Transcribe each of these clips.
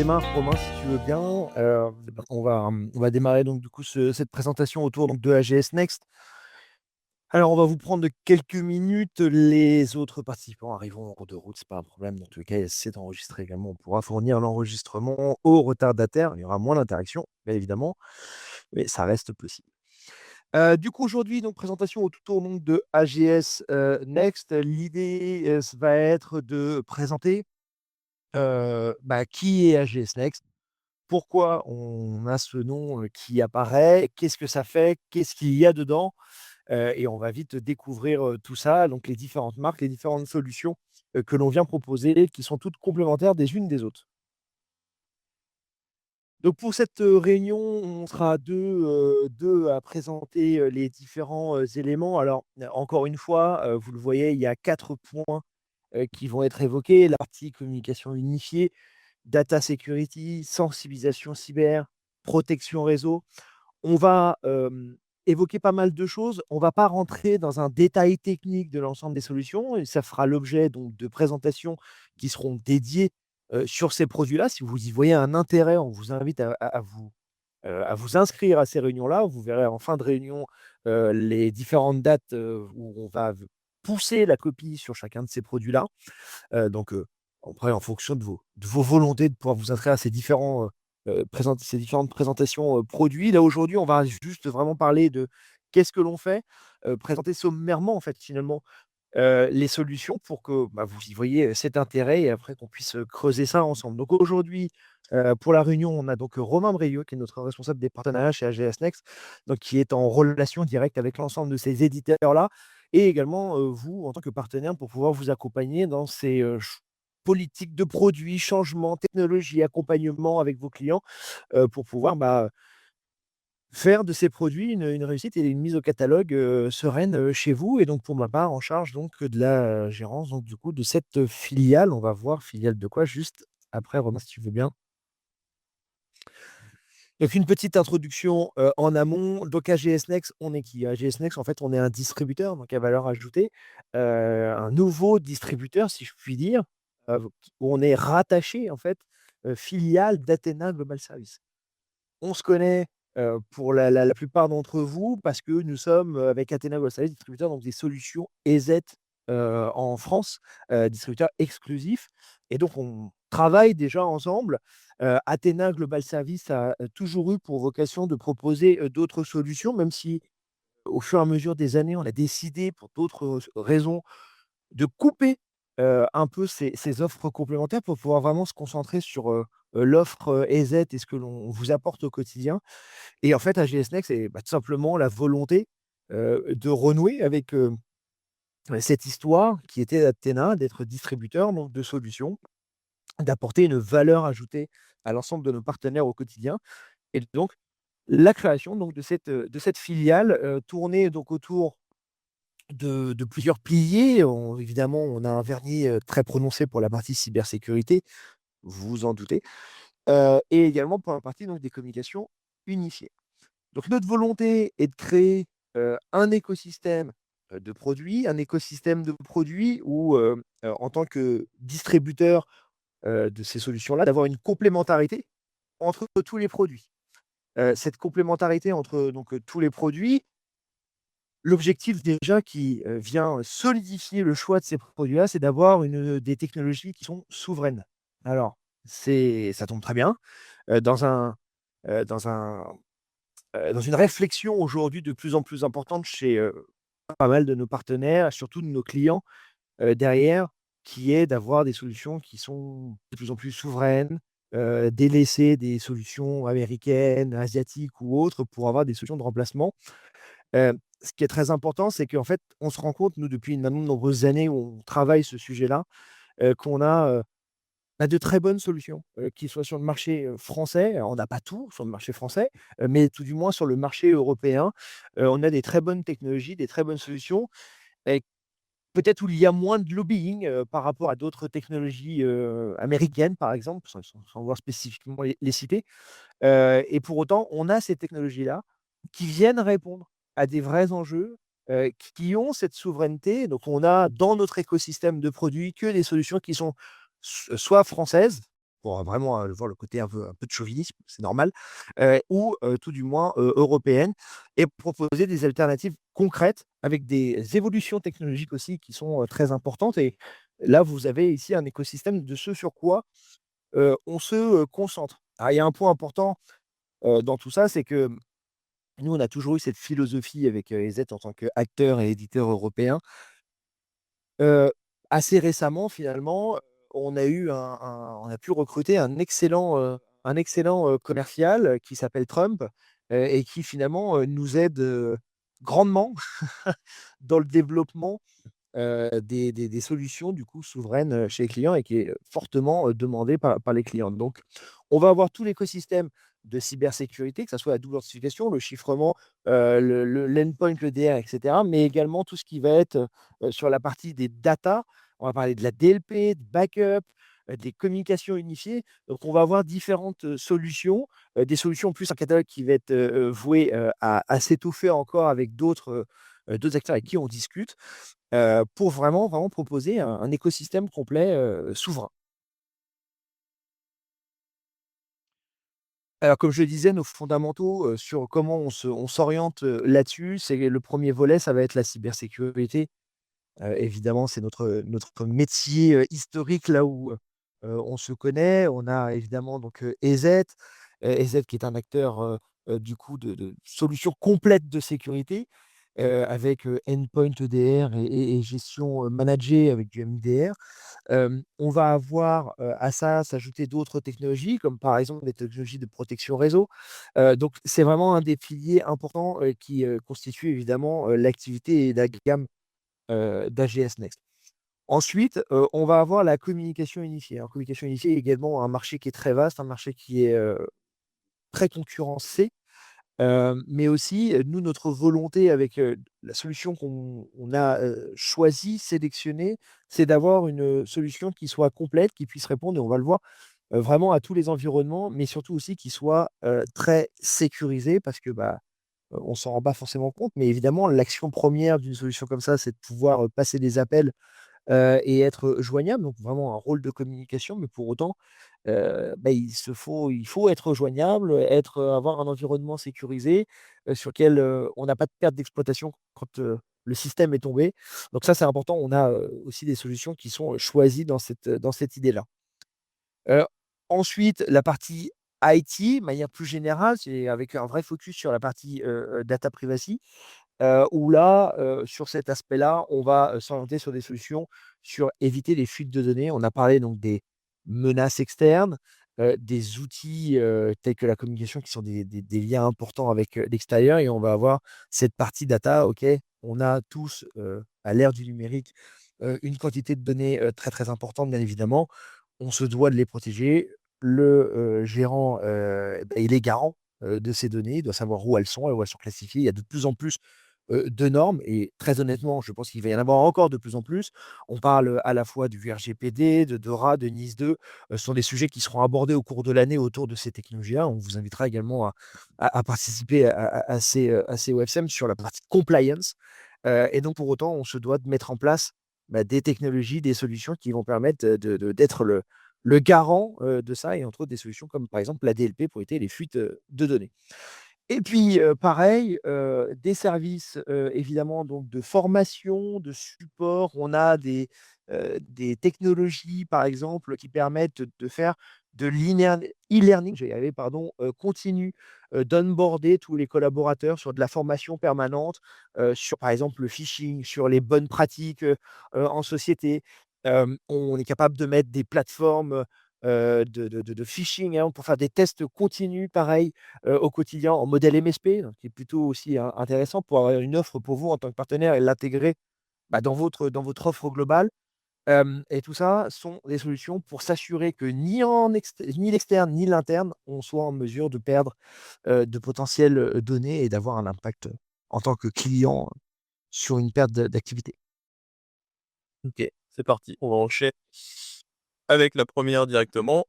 démarre, Romain, si tu veux bien. On va démarrer donc du coup cette présentation autour donc de AGS Next. Alors, on va vous prendre quelques minutes. Les autres participants arriveront en cours de route, c'est pas un problème. Dans tous les cas, c'est enregistré également. On pourra fournir l'enregistrement aux retardataires. Il y aura moins d'interaction, bien évidemment, mais ça reste possible. Du coup, aujourd'hui, donc présentation autour donc de AGS Next. L'idée, va être de présenter qui est AGS Next? Pourquoi on a ce nom, qui apparaît? Qu'est-ce que ça fait? Qu'est-ce qu'il y a dedans? Et on va vite découvrir, tout ça, donc les différentes marques, les différentes solutions, que l'on vient proposer, qui sont toutes complémentaires des unes des autres. Donc pour cette, réunion, on sera 2 à présenter, les différents, éléments. Alors, encore une fois, vous le voyez, il y a 4 points, qui vont être évoqués. La partie communication unifiée, data security, sensibilisation cyber, protection réseau. On va, évoquer pas mal de choses. On va pas rentrer dans un détail technique de l'ensemble des solutions et ça fera l'objet donc de présentations qui seront dédiées, sur ces produits-là. Si vous y voyez un intérêt, on vous invite à vous inscrire à ces réunions-là. Vous verrez en fin de réunion, les différentes dates, où on va pousser la copie sur chacun de ces produits-là. Donc, après en fonction de vos volontés de pouvoir vous inscrire à ces différentes présentations, produits. Là, aujourd'hui, on va juste vraiment parler de qu'est-ce que l'on fait? Présenter sommairement, en fait, finalement, les solutions pour que, vous y voyez, cet intérêt et après qu'on puisse, creuser ça ensemble. Donc aujourd'hui, pour la réunion, on a donc Romain Brieux qui est notre responsable des partenariats chez AGS Next, donc qui est en relation directe avec l'ensemble de ces éditeurs-là et également, vous en tant que partenaire pour pouvoir vous accompagner dans ces, ch politiques de produits, changements, technologies, accompagnement avec vos clients, pour pouvoir, faire de ces produits une réussite et une mise au catalogue, sereine, chez vous et donc pour ma part en charge donc, de la gérance donc du coup de cette, filiale. On va voir filiale de quoi juste après Romain, si tu veux bien. Donc une petite introduction, en amont. Donc AGS Next, on est qui? AGS Next, en fait, on est un distributeur, donc à valeur ajoutée, un nouveau distributeur, si je puis dire, où on est rattaché, en fait, filiale d'Athena Global Service. On se connaît, pour la plupart d'entre vous parce que nous sommes, avec Athena Global Service, distributeurs donc des solutions EZ, en France, distributeur exclusif et donc on travaille déjà ensemble. Athena Global Service a, toujours eu pour vocation de proposer, d'autres solutions, même si au fur et à mesure des années, on a décidé pour d'autres, raisons de couper, un peu ces offres complémentaires pour pouvoir vraiment se concentrer sur, l'offre, EZ et ce que l'on vous apporte au quotidien et en fait, AGS Next, c'est, tout simplement la volonté, de renouer avec, cette histoire qui était Athéna, d'être distributeur donc de solutions, d'apporter une valeur ajoutée à l'ensemble de nos partenaires au quotidien et donc la création donc de cette filiale, tournée donc autour de plusieurs piliers. Évidemment, on a un vernis, très prononcé pour la partie cybersécurité, vous vous en doutez, et également pour la partie donc des communications unifiées. Donc notre volonté est de créer, un écosystème, où, en tant que distributeur, de ces solutions-là, d'avoir une complémentarité entre tous les produits. Cette complémentarité entre donc, tous les produits, l'objectif déjà qui, vient solidifier le choix de ces produits-là, c'est d'avoir des technologies qui sont souveraines. Alors, ça tombe très bien, dans un, dans un dans une réflexion aujourd'hui de plus en plus importante chez, pas mal de nos partenaires, surtout de nos clients, derrière, qui est d'avoir des solutions qui sont de plus en plus souveraines, délaisser des solutions américaines, asiatiques ou autres pour avoir des solutions de remplacement. Ce qui est très important, c'est qu'en fait, on se rend compte, nous, depuis maintenant de nombreuses années où on travaille ce sujet-là, qu'on a, de très bonnes solutions, qui soient sur le marché, français. Alors on n'a pas tout sur le marché français, mais tout du moins sur le marché européen, on a des très bonnes technologies, des très bonnes solutions et peut-être où il y a moins de lobbying, par rapport à d'autres technologies, américaines, par exemple, sans vouloir spécifiquement les citer. Et pour autant, on a ces technologies-là qui viennent répondre à des vrais enjeux, qui ont cette souveraineté. Donc on a dans notre écosystème de produits que des solutions qui sont soit françaises pour vraiment, voir le côté un peu de chauvinisme, c'est normal, ou tout du moins, européenne et proposer des alternatives concrètes avec des évolutions technologiques aussi qui sont, très importantes et là, vous avez ici un écosystème de ce sur quoi, on se, concentre. Alors il y a un point important, dans tout ça, c'est que nous, on a toujours eu cette philosophie avec, EZ en tant qu'acteur et éditeur européen. Heu, Assez récemment finalement, on a pu recruter un excellent, commercial, qui s'appelle Trump, et qui finalement, nous aide, grandement dans le développement des solutions du coup souveraines, chez les clients et qui est fortement, demandé par les clients. Donc on va avoir tout l'écosystème de cybersécurité, que ça soit la double authentification, le chiffrement, l'endpoint, le DR et cetera, mais également tout ce qui va être, sur la partie des data. On va parler de la DLP, de backup, des communications unifiées. Donc on va avoir différentes, solutions, des solutions plus un catalogue qui va être, voué, à s'étoffer encore avec d'autres acteurs avec qui on discute. Pour vraiment proposer un écosystème complet, souverain. Alors comme je le disais, nos fondamentaux, sur comment on s'oriente, là-dessus, c'est le premier volet, ça va être la cybersécurité. Évidemment, c'est notre métier, historique là où, on se connaît. On a évidemment donc, EZ, EZ qui est un acteur, du coup de solutions complètes de sécurité, avec, endpoint EDR et gestion, managée avec du MDR. On va avoir, à ça s'ajouter d'autres technologies comme par exemple des technologies de protection réseau. Donc c'est vraiment un des piliers importants, qui, constitue évidemment, l'activité et la gamme, d'AGS Next. Ensuite, on va avoir la communication unifiée. Alors communication unifiée est également un marché qui est très vaste, un marché qui est, très concurrencé. Mais aussi, nous, notre volonté avec, la solution qu'on a, choisie, sélectionnée, c'est d'avoir une, solution qui soit complète, qui puisse répondre et on va le voir, vraiment à tous les environnements, mais surtout aussi qui soit, très sécurisée parce que, bah, on s'en rend pas forcément compte, mais évidemment l'action première d'une solution comme ça, c'est de pouvoir, passer des appels et être joignable, donc vraiment un rôle de communication, mais pour autant, bah, il faut être joignable, avoir un environnement sécurisé, sur lequel, on n'a pas de perte d'exploitation quand, le système est tombé. Donc ça, c'est important. On a, aussi des solutions qui sont, choisies dans cette idée-là. Heu, Ensuite, la partie IT, de manière plus générale, c'est avec un vrai focus sur la partie, data privacy. Où là, sur cet aspect-là, on va, s'orienter sur des solutions sur éviter les fuites de données. On a parlé donc des menaces externes, des outils, tels que la communication qui sont des liens importants avec, l'extérieur et on va avoir cette partie data, OK, on a tous, à l'ère du numérique, une quantité de données, très, très importante bien évidemment. On se doit de les protéger. Le, gérant, bah, il est garant, de ces données, il doit savoir où elles sont classifiées. Il y a de plus en plus de normes et très honnêtement, je pense qu'il va y en avoir encore de plus en plus. On parle, à la fois du RGPD, de DORA, de NIS2, ce sont des sujets qui seront abordés au cours de l'année autour de ces technologies-là. On vous invitera également à participer à ces WebSem sur la partie compliance, et donc pour autant, on se doit de mettre en place, bah, des technologies, des solutions qui vont permettre, d'être le garant, de ça et entre autres des solutions comme par exemple la DLP pour éviter les fuites, de données. Et puis, pareil, des services, évidemment donc de formation, de support. On a des technologies, par exemple, qui permettent de faire de l'e-learning, je vais y arriver, pardon, continu, d'onboarder tous les collaborateurs sur de la formation permanente, sur, par exemple, le phishing, sur les bonnes pratiques, en société. On est capable de mettre des plateformes, de phishing, hein, pour faire des tests continus, pareil, au quotidien en modèle MSP, donc qui est plutôt aussi intéressant pour avoir une offre pour vous en tant que partenaire et l'intégrer, bah, dans votre offre globale. Et tout ça sont des solutions pour s'assurer que ni l'externe ni l'interne, on soit en mesure de perdre, de potentielles, données et d'avoir un impact, en tant que client, sur une perte d'activité. OK, c'est parti. On va enchaîner avec la première directement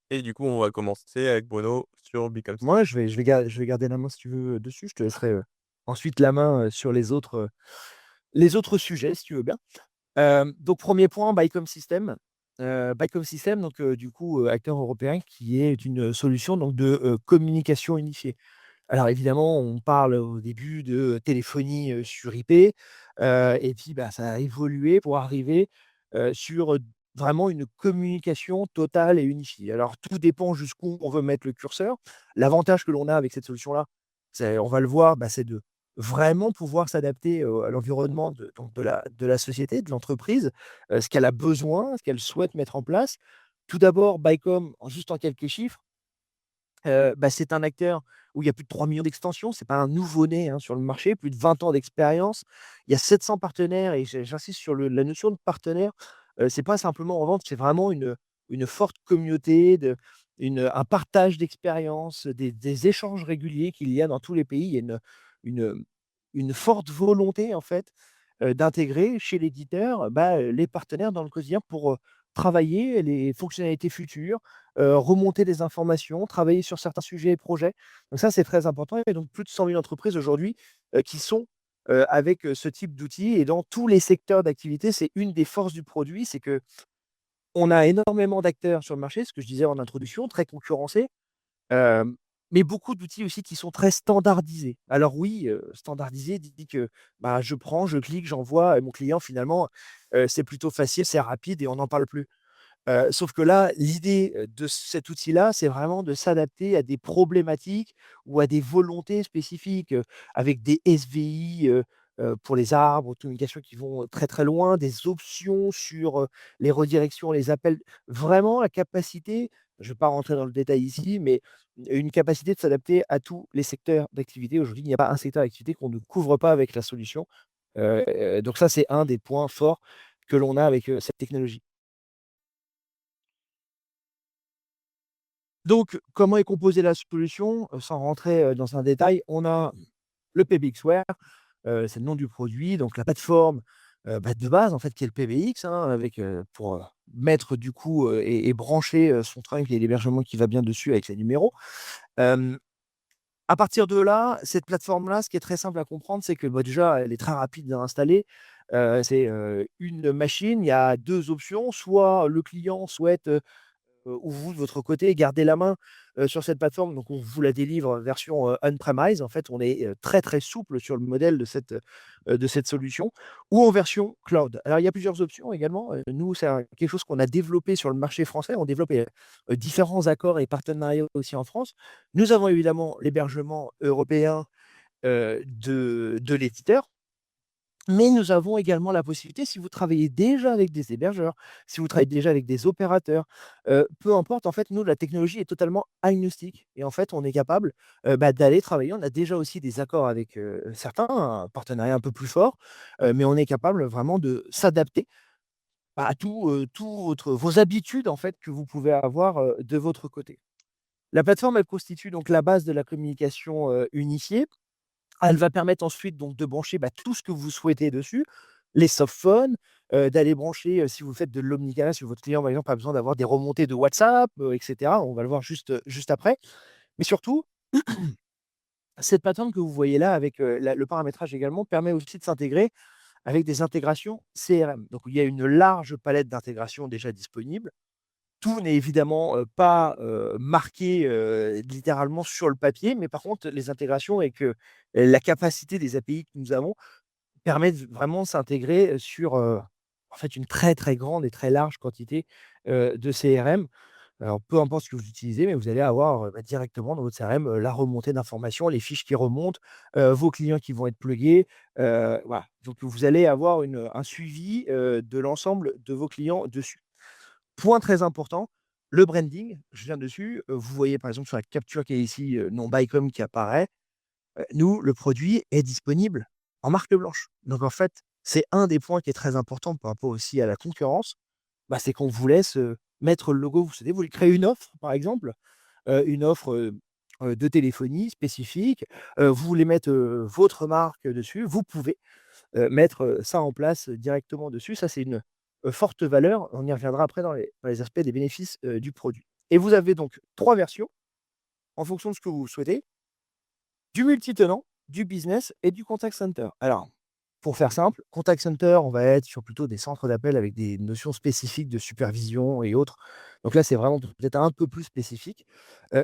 et du coup, on va commencer avec Bruno sur Become Moi, je vais garder la main si tu veux, dessus. Je te laisserai, ensuite la main, sur les autres sujets si tu veux bien. Donc 1er point, Buycom System. Bacom System, donc du coup, acteur européen qui est une solution donc de, communication unifiée. Alors évidemment, on parle au début de téléphonie, sur IP, et puis, bah, ça a évolué pour arriver, sur, vraiment une communication totale et unifiée. Alors tout dépend jusqu'où on veut mettre le curseur. L'avantage que l'on a avec cette solution-là, c'est on va le voir, bah, c'est de vraiment pouvoir s'adapter, à l'environnement de la société, de l'entreprise, ce qu'elle a besoin, ce qu'elle souhaite mettre en place. Tout d'abord, Bicom, juste en quelques chiffres, bah, c'est un acteur où il y a plus de 3 millions d'extensions. C'est pas un nouveau-né, hein, sur le marché, plus de 20 ans d'expérience. Il y a 700 partenaires et j'insiste sur la notion de partenaire. C'est pas simplement en vente, c'est vraiment une forte communauté, un partage d'expériences, des échanges réguliers qu'il y a dans tous les pays. Il y a une, une forte volonté, en fait, d'intégrer chez l'éditeur, bah, les partenaires dans le quotidien pour, travailler les fonctionnalités futures, remonter des informations, travailler sur certains sujets et projets. Donc ça, c'est très important et donc plus de 100 000 entreprises aujourd'hui, qui sont, avec, ce type d'outils et dans tous les secteurs d'activité. C'est une des forces du produit, c'est qu'on a énormément d'acteurs sur le marché, ce que je disais en introduction, très concurrencés, hem, mais beaucoup d'outils aussi qui sont très standardisés. Alors oui, standardisé dit que, bah, je prends, je clique, j'envoie et mon client finalement, c'est plutôt facile, c'est rapide et on n'en parle plus. Sauf que là, l'idée, de cet outil-là, c'est vraiment de s'adapter à des problématiques ou à des volontés spécifiques, avec des SVI, pour les arbres de communication qui vont très, très loin, des options sur, les redirections, les appels. Vraiment la capacité, je ne vais pas rentrer dans le détail ici, mais une capacité de s'adapter à tous les secteurs d'activité. Aujourd'hui, il n'y a pas un secteur d'activité qu'on ne couvre pas avec la solution. Donc ça, c'est un des points forts que l'on a avec, cette technologie. Donc, comment est composée la solution? Sans rentrer, dans un détail, on a le PBXware, c'est le nom du produit, donc la plateforme, bah, de base en fait qui est le PBX, hein, avec, pour, mettre du coup, et brancher, son trunk et l'hébergement qui va bien dessus avec les numéros. Hem, à partir de là, cette plateforme-là, ce qui est très simple à comprendre, c'est que, bah, déjà, elle est très rapide à installer. C'est, une machine, il y a 2 options, soit le client souhaite, ou vous de votre côté, gardez la main, sur cette plateforme, donc on vous la délivre version, on-premise. En fait, on est, très, très souple sur le modèle de cette solution ou en version cloud. Alors il y a plusieurs options également, nous, c'est quelque chose qu'on a développé sur le marché français. On développe, différents accords et partenariats aussi en France. Nous avons évidemment l'hébergement européen, de l'éditeur. Mais nous avons également la possibilité, si vous travaillez déjà avec des hébergeurs, si vous travaillez déjà avec des opérateurs, peu importe, en fait, nous, la technologie est totalement agnostique et en fait, on est capable, bah, d'aller travailler. On a déjà aussi des accords avec, certains, un partenariat un peu plus fort, mais on est capable vraiment de s'adapter, bah, à tout vos habitudes, en fait, que vous pouvez avoir, de votre côté. La plateforme, elle constitue donc la base de la communication, unifiée. Elle va permettre ensuite donc de brancher, bah, tout ce que vous souhaitez dessus, les softphones, d'aller brancher, si vous faites de l'omnicanal, si votre client, par exemple, a besoin d'avoir des remontées de WhatsApp, et cetera. On va le voir juste après. Mais surtout, cette plateforme que vous voyez là avec, le paramétrage également permet aussi de s'intégrer avec des intégrations CRM. Donc il y a une large palette d'intégrations déjà disponible. Tout n'est évidemment, pas, marqué, littéralement sur le papier, mais par contre les intégrations et que la capacité des API que nous avons permet de vraiment s'intégrer, sur, en fait, une très, très grande et très large quantité, de CRM. Alors peu importe ce que vous utilisez, mais vous allez avoir, bah, directement dans votre CRM, la remontée d'informations, les fiches qui remontent, vos clients qui vont être plugués, voilà. Donc vous allez avoir un suivi, de l'ensemble de vos clients dessus. Point très important, le branding, je viens dessus, vous voyez par exemple sur la capture qui est ici, nom Bicom qui apparaît. Nous, le produit est disponible en marque blanche. Donc en fait, c'est un des points qui est très important par rapport aussi à la concurrence, bah, c'est qu'on vous laisse, mettre le logo. Vous savez, vous voulez créer une offre par exemple, une offre, de téléphonie spécifique, vous voulez mettre, votre marque dessus, vous pouvez, mettre, ça en place, directement dessus. Ça, c'est une, forte valeur. On y reviendra après dans les aspects des bénéfices, du produit et vous avez donc 3 versions en fonction de ce que vous souhaitez, du multi-tenant, du business et du contact center. Alors, Pour faire simple, contact center, on va être sur plutôt des centres d'appel avec des notions spécifiques de supervision et autres. Donc là, c'est vraiment peut-être un peu plus spécifique.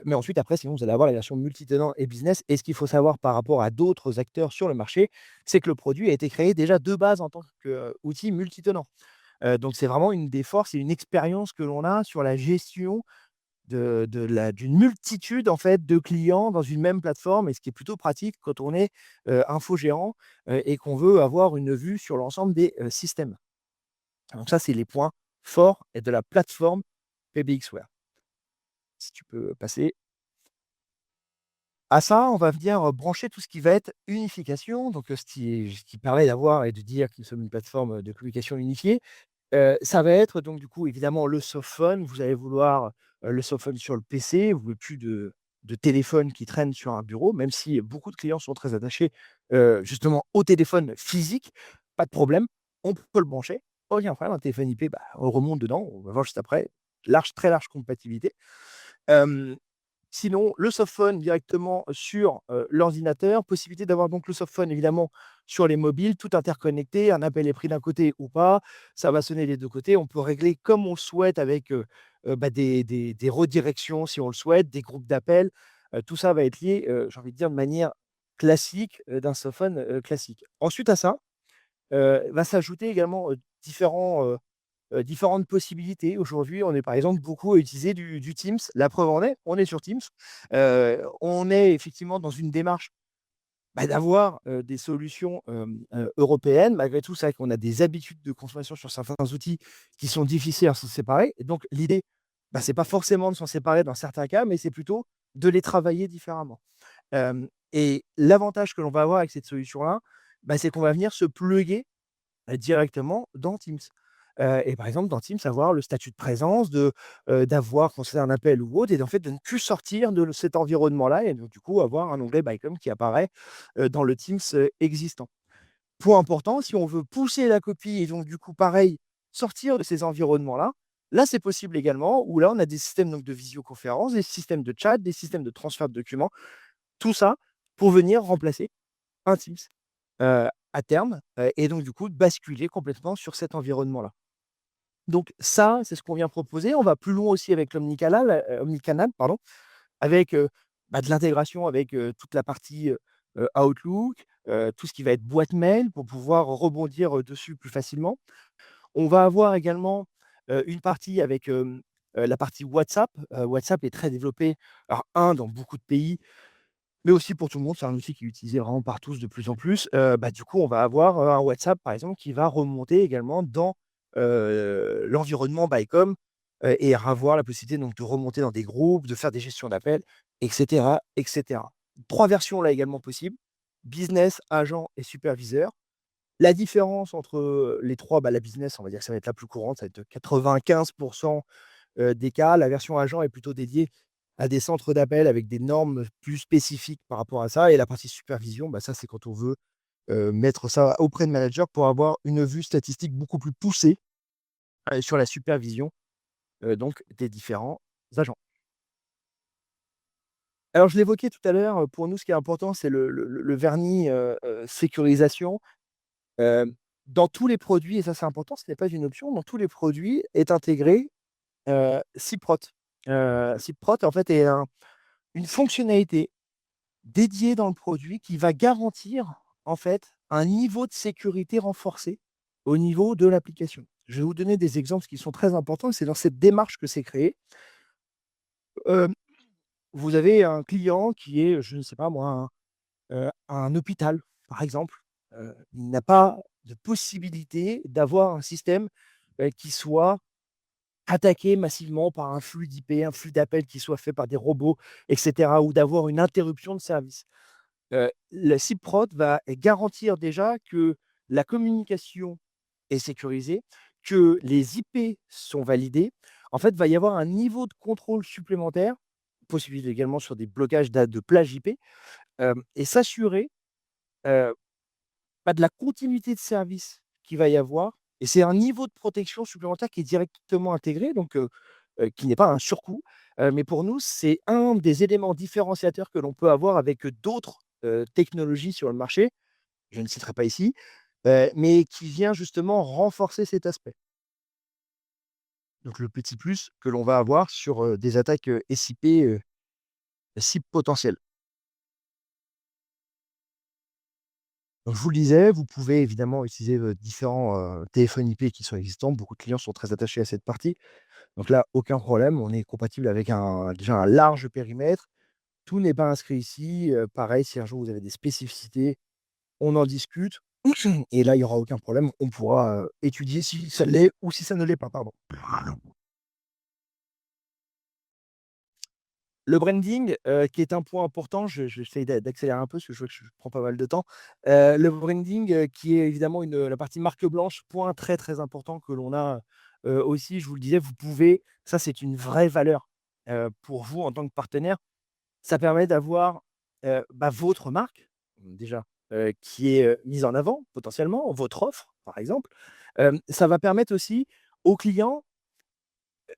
Mais ensuite, après, sinon, vous allez avoir la version multi-tenant et business. Et ce qu'il faut savoir par rapport à d'autres acteurs sur le marché, c'est que le produit a été créé déjà de base en tant qu'outil multi-tenant. Donc c'est vraiment une des forces et une expérience que l'on a sur la gestion d'une multitude en fait de clients dans une même plateforme, et ce qui est plutôt pratique quand on est, infogérant, et qu'on veut avoir une vue sur l'ensemble des, systèmes. Donc ça, c'est les points forts et de la plateforme PBXWare. Si tu peux passer. À ça, on va venir, brancher tout ce qui va être unification, donc ce qui permet d'avoir et de dire que nous sommes une plateforme, de communication unifiée. Ça va être donc du coup évidemment le softphone. Vous allez vouloir, le softphone sur le PC. Vous voulez plus de téléphone qui traîne sur un bureau, même si beaucoup de clients sont très attachés, justement au téléphone physique. Pas de problème, on peut le brancher, aucun problème. Un téléphone IP, bah, on remonte dedans, on va voir juste après. Très large compatibilité. Hem Sinon, le softphone directement sur, l'ordinateur, possibilité d'avoir donc le softphone évidemment sur les mobiles, tout interconnecté, un appel est pris d'un côté ou pas, ça va sonner des 2 côtés. On peut régler comme on le souhaite avec, bah, des redirections si on le souhaite, des groupes d'appels, tout ça va être lié, j'ai envie de dire de manière classique, d'un softphone, classique. Ensuite à ça, va s'ajouter également, différentes possibilités. Aujourd'hui, on est par exemple beaucoup à utiliser du Teams. La preuve en est, on est sur Teams. On est effectivement dans une démarche, bah, d'avoir, des solutions, européennes. Malgré tout, c'est vrai qu'on a des habitudes de consommation sur certains outils qui sont difficiles à s'en séparer. Et donc l'idée, bah, c'est pas forcément de s'en séparer dans certains cas, mais c'est plutôt de les travailler différemment. Et l'avantage que l'on va avoir avec cette solution-là, bah, c'est qu'on va venir se plugger directement dans Teams. Et par exemple, dans Teams, avoir le statut de présence, d'avoir quand c'est un appel ou autre, et en fait, de ne plus sortir de cet environnement-là, et donc du coup, avoir un onglet Bycom qui apparaît, dans le Teams, existant. Point important, si on veut pousser la copie et donc du coup, pareil, sortir de ces environnements-là, là, c'est possible également, où là, on a des systèmes donc de visioconférence, des systèmes de chat, des systèmes de transfert de documents, tout ça pour venir remplacer un Teams, à terme, et donc du coup, basculer complètement sur cet environnement-là. Donc ça, c'est ce qu'on vient proposer. On va plus loin aussi avec omnicanal, pardon, avec, bah, de l'intégration avec, toute la partie, Outlook, tout ce qui va être boîte mail pour pouvoir rebondir, dessus plus facilement. On va avoir également, une partie avec, la partie WhatsApp. WhatsApp est très développé, alors dans beaucoup de pays, mais aussi pour tout le monde. C'est un outil qui est utilisé vraiment par tous de plus en plus. Bah, du coup, on va avoir, un WhatsApp, par exemple, qui va remonter également dans, l'environnement Bycom, et avoir la possibilité donc de remonter dans des groupes, de faire des gestions d'appels, et cetera, et cetera. 3 versions là également possibles: business, agent et superviseur. La différence entre, les 3, bah, la business, on va dire que ça va être la plus courante, ça va être 95 des cas. La version agent est plutôt dédiée à des centres d'appel avec des normes plus spécifiques par rapport à ça, et la partie supervision, bah, ça, c'est quand on veut, mettre ça auprès de managers pour avoir une vue statistique beaucoup plus poussée, sur la supervision, donc des différents agents. Alors je l'évoquais tout à l'heure, pour nous, ce qui est important, c'est le vernis, sécurisation. Dans tous les produits, et ça, c'est important, ce n'est pas une option, dans tous les produits est intégré, Cyprot. Cyprot, en fait, est une fonctionnalité dédiée dans le produit qui va garantir, en fait, un niveau de sécurité renforcé au niveau de l'application. Je vais vous donner des exemples qui sont très importants, et c'est dans cette démarche que c'est créé. Hem, vous avez un client qui est, je ne sais pas moi, un hôpital, par exemple. Il n'a pas de possibilité d'avoir un système, qui soit attaqué massivement par un flux d'IP, un flux d'appels qui soit fait par des robots, et cetera, ou d'avoir une interruption de service. Le SIP-Prod va garantir déjà que la communication est sécurisée, que les IP sont validés. En fait, il va y avoir un niveau de contrôle supplémentaire, possible également sur des blocages de plage IP, et s'assurer, heu, de la continuité de service qu'il va y avoir, et c'est un niveau de protection supplémentaire qui est directement intégré, donc qui n'est pas un surcoût, mais pour nous, c'est un des éléments différenciateurs que l'on peut avoir avec, d'autres, technologies sur le marché. Je ne citerai pas ici, mais qui vient justement renforcer cet aspect. Donc le petit plus que l'on va avoir sur, des attaques, SIP, cibles potentielles. Donc je vous le disais, vous pouvez évidemment utiliser, différents, téléphones IP qui sont existants. Beaucoup de clients sont très attachés à cette partie. Donc là, aucun problème, on est compatible avec déjà un large périmètre. Tout n'est pas inscrit ici, pareil, si un jour vous avez des spécificités, on en discute et là, il y aura aucun problème. On pourra, étudier si ça l'est ou si ça ne l'est pas, pardon. Le branding, qui est un point important, j'essaye d'accélérer un peu parce que je vois que je prends pas mal de temps. Le branding, qui est évidemment la partie marque blanche, point très, très important que l'on a, aussi. Je vous le disais, vous pouvez ça, c'est une vraie valeur, pour vous en tant que partenaire. Ça permet d'avoir, votre marque, déjà, qui est, mise en avant potentiellement, votre offre, par exemple. Ça va permettre aussi aux clients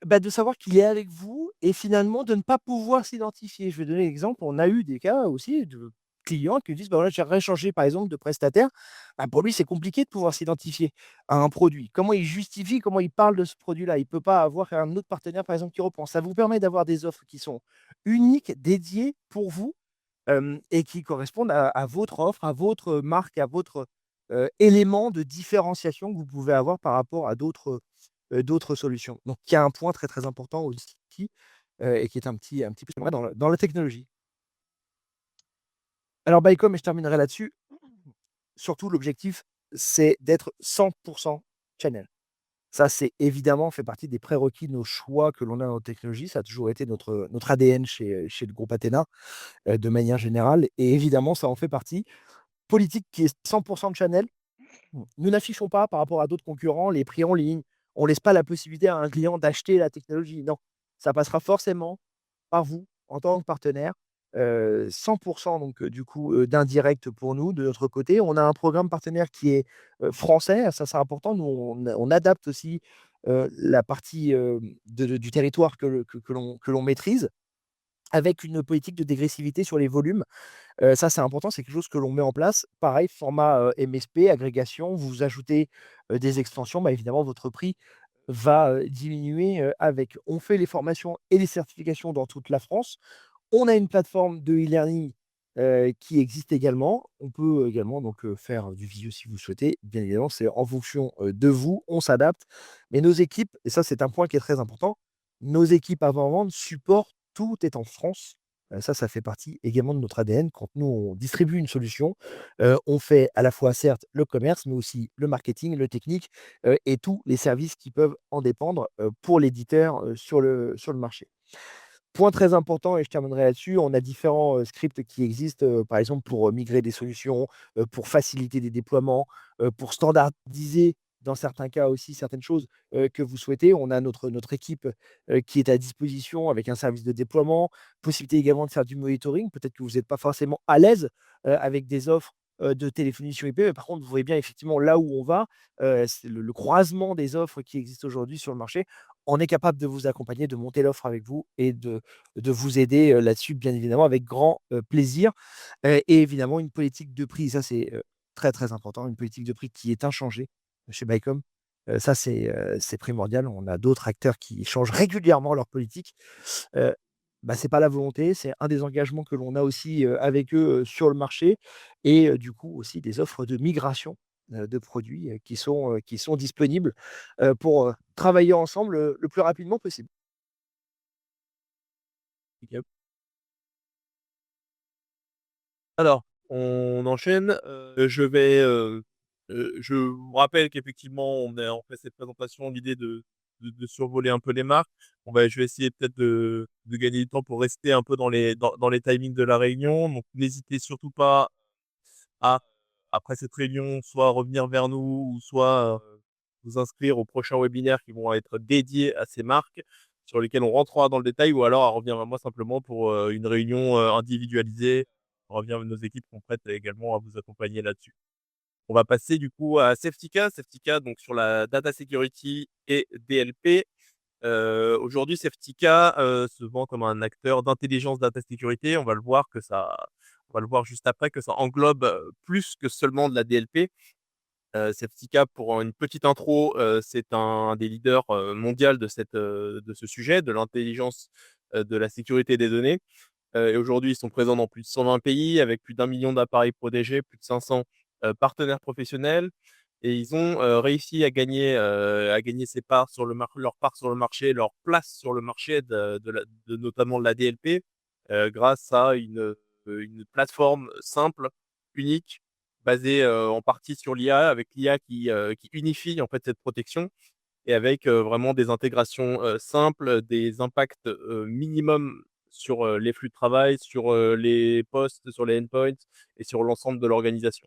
de savoir qu'il est avec vous et finalement de ne pas pouvoir s'identifier. Je vais donner l'exemple, on a eu des cas aussi de clients qui disent: «Bah, voilà, j'aimerais changer par exemple de prestataire». Pour lui, c'est compliqué de pouvoir s'identifier à un produit. Comment il justifie, comment il parle de ce produit-là? Il ne peut pas avoir un autre partenaire par exemple qui reprend. Ça vous permet d'avoir des offres qui sont uniques, dédiées pour vous, et qui correspondent à votre offre, à votre marque, à votre, élément de différenciation que vous pouvez avoir par rapport à d'autres solutions. Donc il y a un point très, très important aussi, et qui est un petit peu dans la technologie. Alors Bycom et je terminerai là-dessus, surtout l'objectif, c'est d'être 100 channel. Ça, c'est évidemment fait partie des prérequis de nos choix que l'on a en technologie. Ça a toujours été notre ADN chez le groupe Athéna, de manière générale et évidemment, ça en fait partie. Politique qui est 100 de channel. Nous n'affichons pas par rapport à d'autres concurrents les prix en ligne. On laisse pas la possibilité à un client d'acheter la technologie. Non, ça passera forcément par vous en tant que partenaire. 100 donc du coup, d'indirect pour nous, de notre côté. On a un programme partenaire qui est, français, ça c'est important. Nous, on adapte aussi, la partie, du territoire que l'on maîtrise avec une politique de dégressivité sur les volumes. Ça, c'est important, c'est quelque chose que l'on met en place. Pareil, format, MSP, agrégation, vous ajoutez, des extensions, évidemment, votre prix va, diminuer, avec. On fait les formations et les certifications dans toute la France. On a une plateforme de e-learning, qui existe également. On peut également donc, faire du visio si vous souhaitez. Bien évidemment, c'est en fonction, de vous, on s'adapte. Mais nos équipes et ça, c'est un point qui est très important, nos équipes avant-vente supportent, tout est en France. Ça fait partie également de notre ADN. Quand nous, on distribue une solution, on fait à la fois certes le commerce, mais aussi le marketing, le technique, et tous les services qui peuvent en dépendre, pour l'éditeur, sur le marché. Point très important et je terminerai là-dessus, on a différents, scripts qui existent, par exemple pour, migrer des solutions, pour faciliter des déploiements, pour standardiser dans certains cas aussi certaines choses, que vous souhaitez. On a notre équipe, qui est à disposition avec un service de déploiement, possibilité également de faire du monitoring. Peut-être que vous êtes pas forcément à l'aise, avec des offres, de téléphonie sur IP, mais par contre vous voyez bien effectivement là où on va, c'est le croisement des offres qui existent aujourd'hui sur le marché. On est capable de vous accompagner, de monter l'offre avec vous et de vous aider, là-dessus, bien évidemment, avec grand, plaisir, et évidemment une politique de prix, ça c'est, très, très important, une politique de prix qui est inchangée chez Bycom. Ça c'est primordial. On a d'autres acteurs qui changent régulièrement leur politique. Heu, c'est pas la volonté, c'est un des engagements que l'on a aussi, avec eux, sur le marché et du coup aussi des offres de migration, de produits, qui sont disponibles, pour, travailler ensemble, le plus rapidement possible. OK. Alors, on enchaîne, je vous rappelle qu'effectivement, on fait cette présentation, l'idée de survoler un peu les marques. Je vais essayer peut-être de gagner du temps pour rester un peu dans les timings de la réunion. Donc n'hésitez surtout pas à, après cette réunion, soit revenir vers nous ou soit, vous inscrire aux prochains webinaires qui vont être dédiés à ces marques, sur lesquels on rentrera dans le détail ou alors à revenir vers moi simplement pour, une réunion, individualisée. On revient vers nos équipes sont prêtes également à vous accompagner là-dessus. On va passer du coup à Safetica. Safetica donc sur la data security et DLP. Aujourd'hui Safetica, se vend comme un acteur d'intelligence data sécurité. On va le voir juste après que ça englobe, plus que seulement de la DLP. Safetica, pour une petite intro, c'est un des leaders mondial de ce sujet, de l'intelligence, de la sécurité des données. Et aujourd'hui, ils sont présents dans plus de 120 pays avec plus d'un million d'appareils protégés, plus de 500 partenaires professionnels. Et ils ont réussi à gagner leur part sur le marché, leur place sur le marché notamment de la DLP, grâce à une plateforme simple, unique, basée en partie sur l'IA, avec l'IA qui unifie en fait cette protection et avec vraiment des intégrations simples, des impacts minimums sur les flux de travail, sur les postes, sur les endpoints et sur l'ensemble de l'organisation.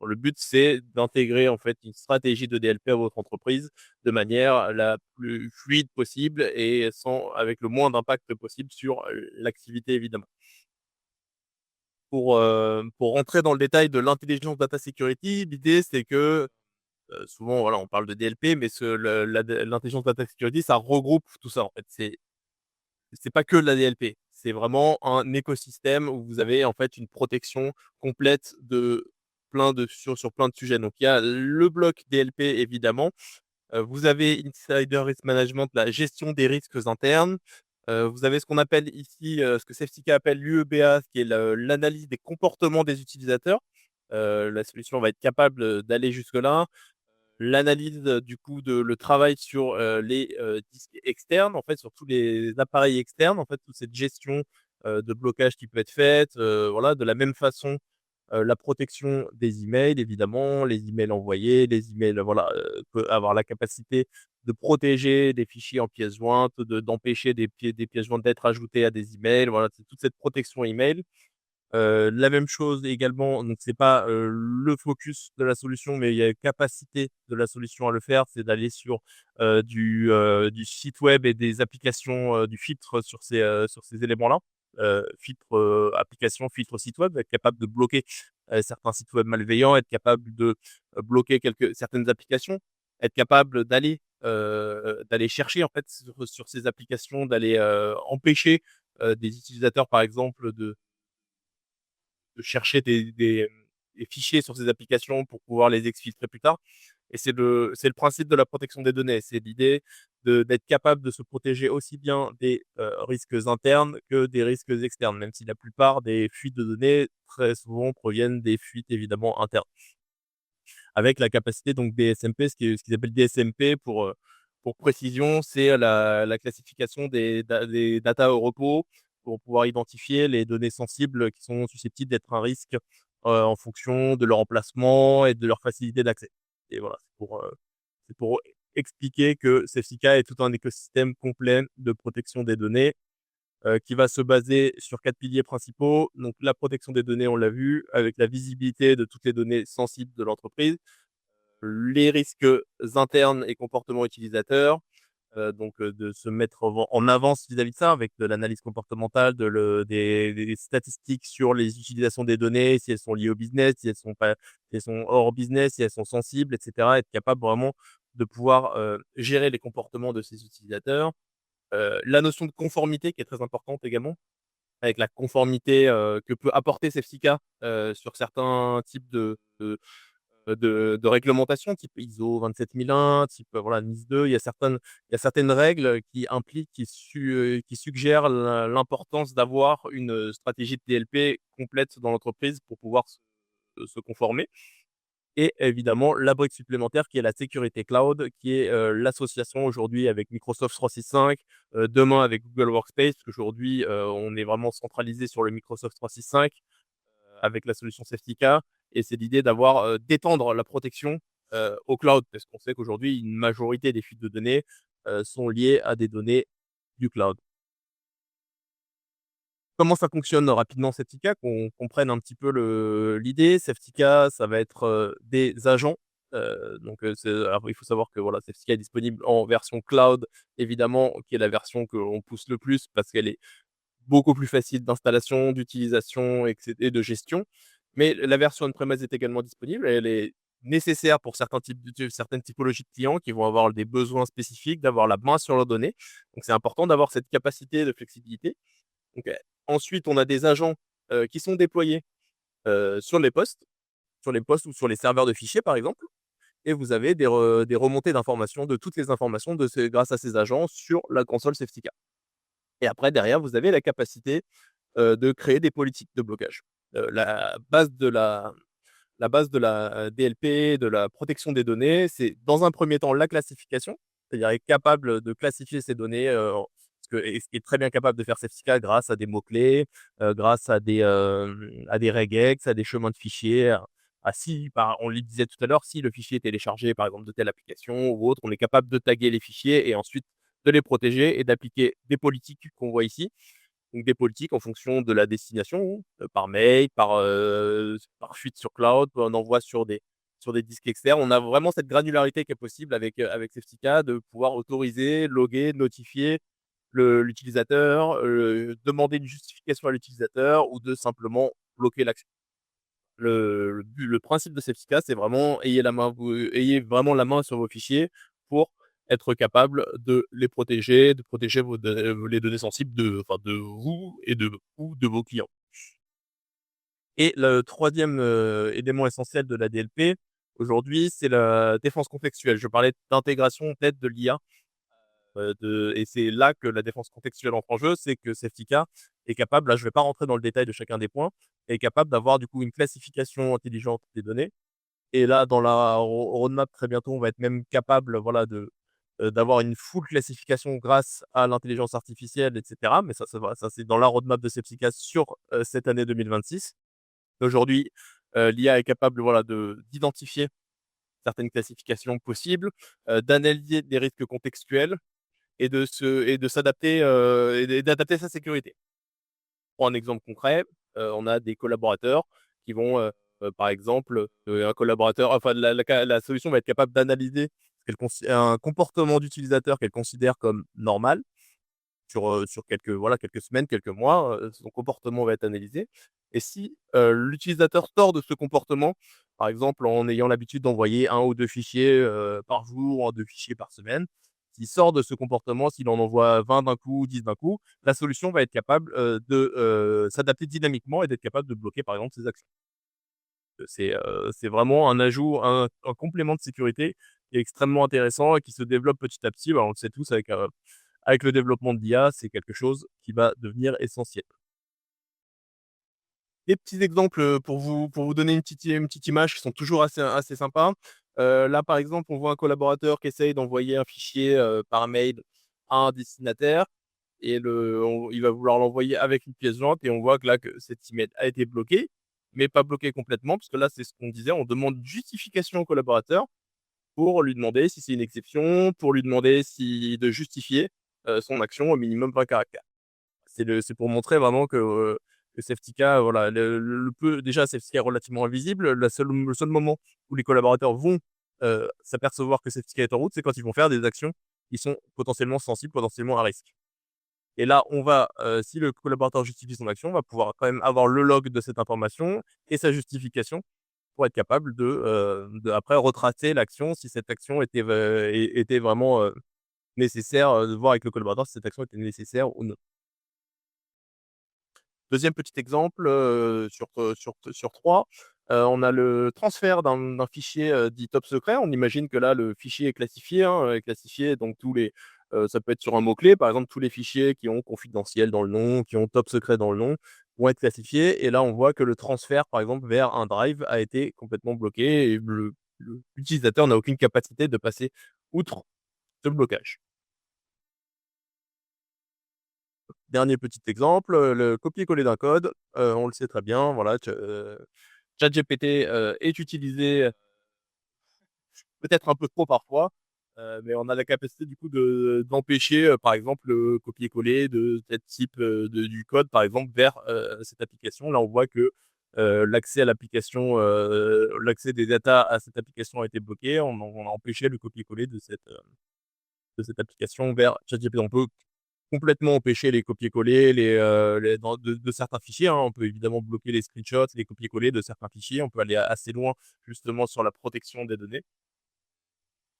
Le but, c'est d'intégrer en fait une stratégie de DLP à votre entreprise de manière la plus fluide possible et avec le moins d'impact possible sur l'activité évidemment. Pour rentrer dans le détail de l'intelligence data security, l'idée c'est que souvent, voilà, on parle de DLP, mais l'intelligence data security, ça regroupe tout ça, en fait. C'est pas que de la DLP. C'est vraiment un écosystème où vous avez, en fait, une protection complète sur plein de sujets. Donc, il y a le bloc DLP, évidemment. Vous avez Insider Risk Management, la gestion des risques internes. Vous avez ce qu'on appelle ici, ce que Safetica appelle l'UEBA, qui est l'analyse des comportements des utilisateurs. La solution va être capable d'aller jusque-là. L'analyse du coup de le travail sur les disques externes, en fait, sur tous les appareils externes, en fait, toute cette gestion de blocage qui peut être faite, voilà, de la même façon, la protection des emails, évidemment, les emails envoyés, les emails, voilà, peut avoir la capacité de protéger des fichiers en pièces jointes, d'empêcher des pièces jointes d'être ajoutées à des emails, voilà, c'est toute cette protection email. La même chose également, donc c'est pas le focus de la solution, mais il y a une capacité de la solution à le faire, c'est d'aller sur du site web et des applications, du filtre sur ces éléments-là. Filtre application, filtre site web, être capable de bloquer certains sites web malveillants, être capable de bloquer certaines applications, être capable d'aller chercher en fait sur ces applications, d'aller empêcher des utilisateurs par exemple de chercher des fichiers sur ces applications pour pouvoir les exfiltrer plus tard. Et c'est le principe de la protection des données. C'est l'idée d'être capable de se protéger aussi bien des risques internes que des risques externes, même si la plupart des fuites de données, très souvent, proviennent des fuites évidemment internes. Avec la capacité donc DSMP, ce qu'ils appellent DSMP pour précision, c'est la classification des data au repos pour pouvoir identifier les données sensibles qui sont susceptibles d'être un risque en fonction de leur emplacement et de leur facilité d'accès. Et voilà, c'est pour expliquer que Safetica est tout un écosystème complet de protection des données qui va se baser sur 4 piliers principaux. Donc la protection des données, on l'a vu, avec la visibilité de toutes les données sensibles de l'entreprise, les risques internes et comportements utilisateurs, de se mettre en avance vis-à-vis de ça avec de l'analyse comportementale, des statistiques sur les utilisations des données, si elles sont liées au business, si elles sont pas, si elles sont hors business, si elles sont sensibles, etc. Être capable vraiment de pouvoir gérer les comportements de ces utilisateurs. La notion de conformité qui est très importante également, avec la conformité que peut apporter Safetica sur certains types de réglementation, type ISO 27001, type voilà, NIS2. Il y a certaines règles qui impliquent, qui suggèrent l'importance d'avoir une stratégie de DLP complète dans l'entreprise pour pouvoir se conformer. Et évidemment, la brique supplémentaire qui est la sécurité cloud, qui est l'association aujourd'hui avec Microsoft 365, demain avec Google Workspace, parce qu'aujourd'hui, on est vraiment centralisé sur le Microsoft 365 avec la solution Safetica. Et c'est l'idée d'étendre la protection au cloud, parce qu'on sait qu'aujourd'hui, une majorité des fuites de données sont liées à des données du cloud. Comment ça fonctionne rapidement Safetica, qu'on comprenne un petit peu l'idée. Safetica, ça va être des agents. Alors, il faut savoir que voilà, Safetica est disponible en version cloud, évidemment, qui est la version que l'on pousse le plus parce qu'elle est beaucoup plus facile d'installation, d'utilisation et de gestion. Mais la version on-premise est également disponible. Elle est nécessaire pour certaines typologies de clients qui vont avoir des besoins spécifiques, d'avoir la main sur leurs données. Donc, c'est important d'avoir cette capacité de flexibilité. Donc, ensuite, on a des agents qui sont déployés sur les postes ou sur les serveurs de fichiers, par exemple. et vous avez des remontées d'informations, de toutes les informations grâce à ces agents sur la console Safetica. Et après, derrière, vous avez la capacité de créer des politiques de blocage. La base de la DLP, de la protection des données, c'est dans un premier temps la classification, c'est-à-dire être capable de classifier ces données, et ce qui est très bien capable de faire Safetica grâce à des mots-clés, grâce à des regex, à des chemins de fichiers, on le disait tout à l'heure, si le fichier est téléchargé, par exemple, de telle application ou autre, on est capable de taguer les fichiers et ensuite de les protéger et d'appliquer des politiques qu'on voit ici. Donc des politiques en fonction de la destination, par mail, par fuite sur cloud, on envoie sur des disques externes. On a vraiment cette granularité qui est possible avec Safetica de pouvoir autoriser, loguer, notifier l'utilisateur, demander une justification à l'utilisateur ou de simplement bloquer l'action. Le principe de Safetica, c'est vraiment ayez vraiment la main sur vos fichiers pour être capable de les protéger, de protéger les données sensibles de vous et de vos clients. Et le troisième élément essentiel de la DLP, aujourd'hui, c'est la défense contextuelle. Je parlais d'intégration peut-être de l'IA. Et c'est là que la défense contextuelle entre en jeu, c'est que Safetica est capable, là je ne vais pas rentrer dans le détail de chacun des points, est capable d'avoir du coup une classification intelligente des données. Et là, dans la roadmap, très bientôt, on va être même capable, voilà, d'avoir une full classification grâce à l'intelligence artificielle, etc. Mais ça c'est dans la roadmap de Safetica sur cette année 2026. Aujourd'hui, l'IA est capable, voilà, d'identifier certaines classifications possibles, d'analyser des risques contextuels et de s'adapter et d'adapter sa sécurité. Pour un exemple concret, on a des collaborateurs qui vont, par exemple, un collaborateur, enfin la solution va être capable d'analyser un comportement d'utilisateur qu'elle considère comme normal sur quelques semaines, quelques mois, son comportement va être analysé. Et si l'utilisateur sort de ce comportement, par exemple en ayant l'habitude d'envoyer 1 ou 2 fichiers par jour, 2 fichiers par semaine, s'il sort de ce comportement, s'il en envoie 20 d'un coup, 10 d'un coup, la solution va être capable de s'adapter dynamiquement et d'être capable de bloquer par exemple ses actions. C'est vraiment un ajout, un complément de sécurité qui est extrêmement intéressant et qui se développe petit à petit. Bah, on le sait tous avec le développement de l'IA, c'est quelque chose qui va devenir essentiel. Des petits exemples, pour vous donner une petite image qui sont toujours assez sympas. Là, par exemple, on voit un collaborateur qui essaye d'envoyer un fichier, par mail à un destinataire et il va vouloir l'envoyer avec une pièce jointe et on voit que là, que cet email a été bloqué, mais pas bloqué complètement parce que là, c'est ce qu'on disait, on demande justification au collaborateur pour lui demander si c'est une exception, pour lui demander de justifier, son action au minimum 20 caractères. C'est pour montrer vraiment que Safetica, voilà, déjà Safetica est relativement invisible. Le seul moment où les collaborateurs vont s'apercevoir que Safetica est en route, c'est quand ils vont faire des actions qui sont potentiellement sensibles, potentiellement à risque. Et là, si le collaborateur justifie son action, on va pouvoir quand même avoir le log de cette information et sa justification pour être capable après retracer l'action si cette action était vraiment nécessaire, de voir avec le collaborateur si cette action était nécessaire ou non. Deuxième petit exemple, sur 3, on a le transfert d'un fichier, dit top secret. On imagine que là, le fichier est classifié donc ça peut être sur un mot-clé, par exemple, tous les fichiers qui ont confidentiel dans le nom, qui ont top secret dans le nom, vont être classifiés et là, on voit que le transfert, par exemple, vers un drive a été complètement bloqué et l'utilisateur n'a aucune capacité de passer outre ce blocage. Dernier petit exemple, le copier-coller d'un code, on le sait très bien, voilà, ChatGPT, est utilisé, peut-être un peu trop parfois, mais on a la capacité du coup d'empêcher, par exemple, le copier-coller de tel type, du code, par exemple, vers, cette application. Là, on voit que, l'accès à l'application, l'accès des datas à cette application a été bloqué. On a empêché le copier-coller de cette application vers ChatGPT. On peut complètement empêcher les copier-coller de certains fichiers, hein. On peut évidemment bloquer les screenshots, les copier-coller de certains fichiers. On peut aller assez loin justement sur la protection des données.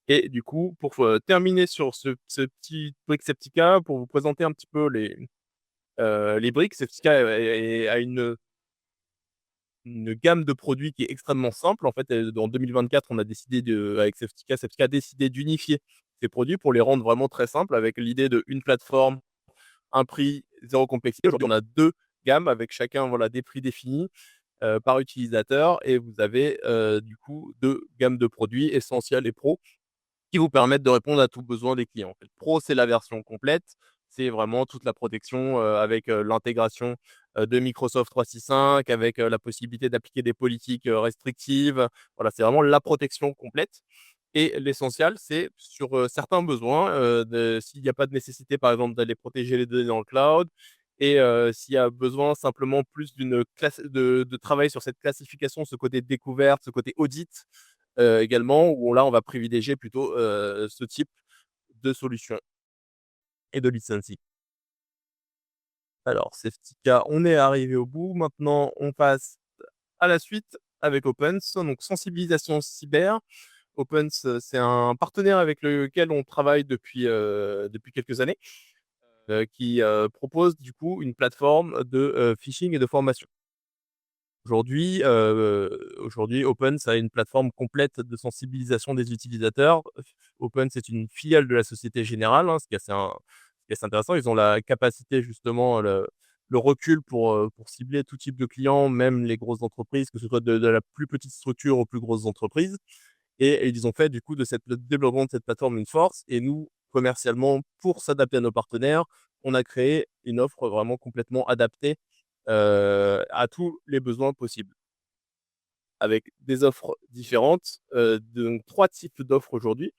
Et du coup, pour terminer sur ce petit truc Septica, pour vous présenter un petit peu les briques, Septica a une une gamme de produits qui est extrêmement simple. En fait, en 2024, on a décidé avec Safetika a décidé d'unifier ces produits pour les rendre vraiment très simples avec l'idée d'une plateforme, un prix, zéro complexité. Aujourd'hui, on a 2 gammes avec chacun, voilà, des prix définis, par utilisateur et vous avez, du coup 2 gammes de produits Essentiel et Pro qui vous permettent de répondre à tous besoins des clients. En fait, Pro, c'est la version complète. C'est vraiment toute la protection avec l'intégration de Microsoft 365, avec la possibilité d'appliquer des politiques restrictives. Voilà, c'est vraiment la protection complète. Et l'essentiel, c'est sur certains besoins, s'il n'y a pas de nécessité, par exemple, d'aller protéger les données dans le cloud, et s'il y a besoin simplement plus d'une classe de travail sur cette classification, ce côté découverte, ce côté audit, également, où là, on va privilégier plutôt ce type de solution et de licensing. Alors, Safetika, on est arrivé au bout. Maintenant, on passe à la suite avec Opens, donc sensibilisation cyber. Opens, c'est un partenaire avec lequel on travaille depuis quelques années, qui propose du coup une plateforme de phishing et de formation. Aujourd'hui, Opens a une plateforme complète de sensibilisation des utilisateurs. Opens est une filiale de la Société Générale, hein, ce qui est assez intéressant. Ils ont la capacité justement, le recul pour cibler tout type de clients, même les grosses entreprises, que ce soit de la plus petite structure aux plus grosses entreprises. Et ils ont fait du coup le développement de cette plateforme une force. Et nous, commercialement, pour s'adapter à nos partenaires, on a créé une offre vraiment complètement adaptée à tous les besoins possibles, avec des offres différentes, donc 3 types d'offres aujourd'hui.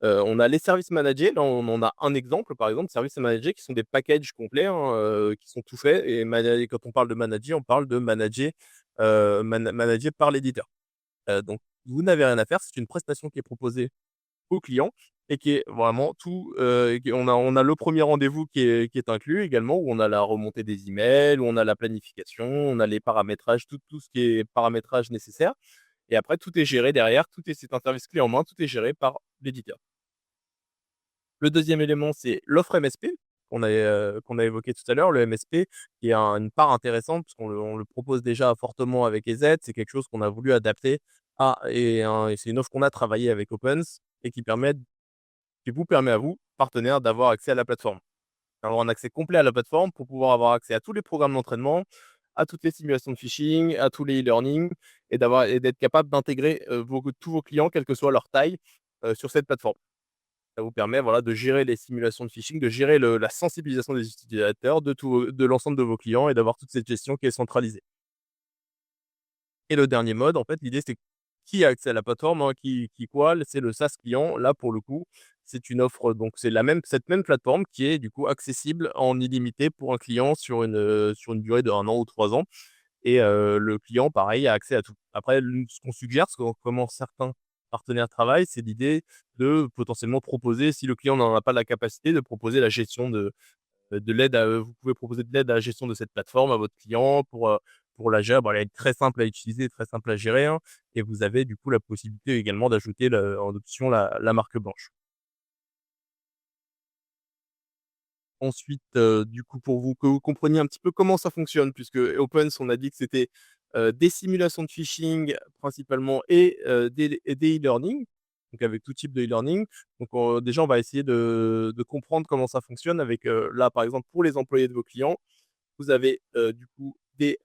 On a les services managés, là on en a un exemple par exemple, services managés qui sont des packages complets, hein, qui sont tout faits et quand on parle de manager, on parle de manager, manager par l'éditeur. Donc vous n'avez rien à faire, c'est une prestation qui est proposée au client et qui est vraiment tout, on a le premier rendez-vous qui est inclus également, où on a la remontée des emails, où on a la planification, on a les paramétrages, tout ce qui est paramétrage nécessaire et après tout est géré derrière, c'est un service clé en main, tout est géré par l'éditeur. Le deuxième élément, c'est l'offre MSP qu'on a évoqué tout à l'heure. Le MSP qui est une part intéressante parce qu'on le propose déjà fortement avec EZ. C'est quelque chose qu'on a voulu adapter et c'est une offre qu'on a travaillé avec Opens et qui vous permet à vous, partenaires, d'avoir accès à la plateforme. Avoir un accès complet à la plateforme pour pouvoir avoir accès à tous les programmes d'entraînement, à toutes les simulations de phishing, à tous les e-learning et d'être capable d'intégrer tous vos clients, quelle que soit leur taille, sur cette plateforme. Ça vous permet, voilà, de gérer les simulations de phishing, de gérer la sensibilisation des utilisateurs, de l'ensemble de vos clients et d'avoir toute cette gestion qui est centralisée. Et le dernier mode, en fait, l'idée, c'est qui a accès à la plateforme, hein, qui quoi? C'est le SaaS client. Là, pour le coup, c'est une offre, donc c'est cette même plateforme qui est du coup accessible en illimité pour un client sur une durée de 1 an ou 3 ans. Et le client, pareil, a accès à tout. Après, ce qu'on suggère, comment certains partenaires travaillent, c'est l'idée de potentiellement proposer, si le client n'en a pas la capacité, de proposer la gestion de l'aide vous pouvez proposer de l'aide à la gestion de cette plateforme à votre client pour la gérer. Bon, elle est très simple à utiliser, très simple à gérer, hein, et vous avez du coup la possibilité également d'ajouter en option la marque blanche. Ensuite, du coup, pour que vous compreniez un petit peu comment ça fonctionne, puisque Opens, on a dit que c'était, des simulations de phishing principalement et des e-learning, donc avec tout type de e-learning. Donc déjà, on va essayer de comprendre comment ça fonctionne avec, là, par exemple, pour les employés de vos clients, vous avez, du coup, une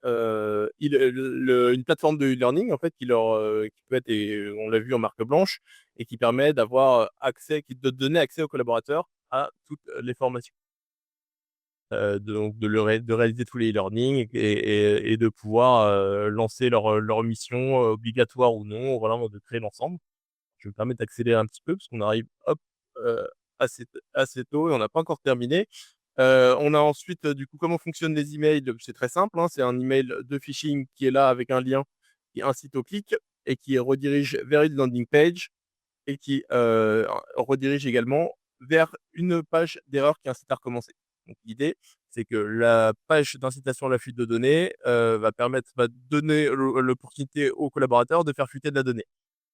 plateforme de e-learning, en fait, qui peut être on l'a vu en marque blanche et qui permet d'avoir accès de donner accès aux collaborateurs à toutes les formations. Donc de réaliser tous les e-learning et de pouvoir, lancer leur mission, obligatoire ou non, voilà, de créer l'ensemble. Je me permets d'accélérer un petit peu parce qu'on arrive, hop, heu, assez tôt et on n'a pas encore terminé. On a ensuite, du coup, comment fonctionnent les emails? C'est très simple, hein, c'est un email de phishing qui est là avec un lien qui incite au clic et qui redirige vers une landing page et qui, redirige également vers une page d'erreur qui incite à recommencer. Donc l'idée, c'est que la page d'incitation à la fuite de données, va donner l'opportunité aux collaborateurs de faire fuiter de la donnée.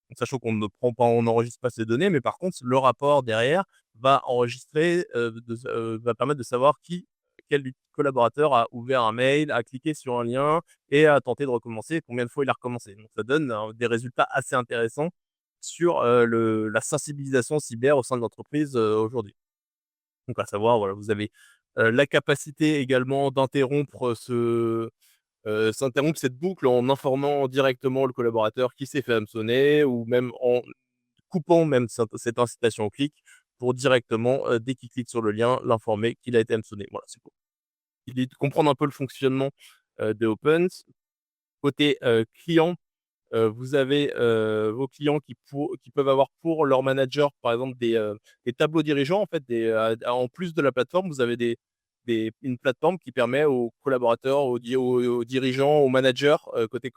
Donc sachant qu'on ne prend pas on n'enregistre pas ces données, mais par contre, le rapport derrière va enregistrer, va permettre de savoir quel collaborateur a ouvert un mail, a cliqué sur un lien et a tenté de recommencer, combien de fois il a recommencé. Donc ça donne des résultats assez intéressants sur la sensibilisation cyber au sein de l'entreprise aujourd'hui. Donc à savoir, voilà, vous avez la capacité également s'interrompre cette boucle en informant directement le collaborateur qui s'est fait hameçonner ou même en coupant même cette incitation au clic pour directement, dès qu'il clique sur le lien, l'informer qu'il a été hameçonné. Voilà, c'est pour l'idée de comprendre un peu le fonctionnement des Opens. Côté client, vous avez vos clients qui peuvent avoir pour leur manager, par exemple, des tableaux dirigeants. En fait, en plus de la plateforme, vous avez une plateforme qui permet aux collaborateurs, aux dirigeants, aux managers, côté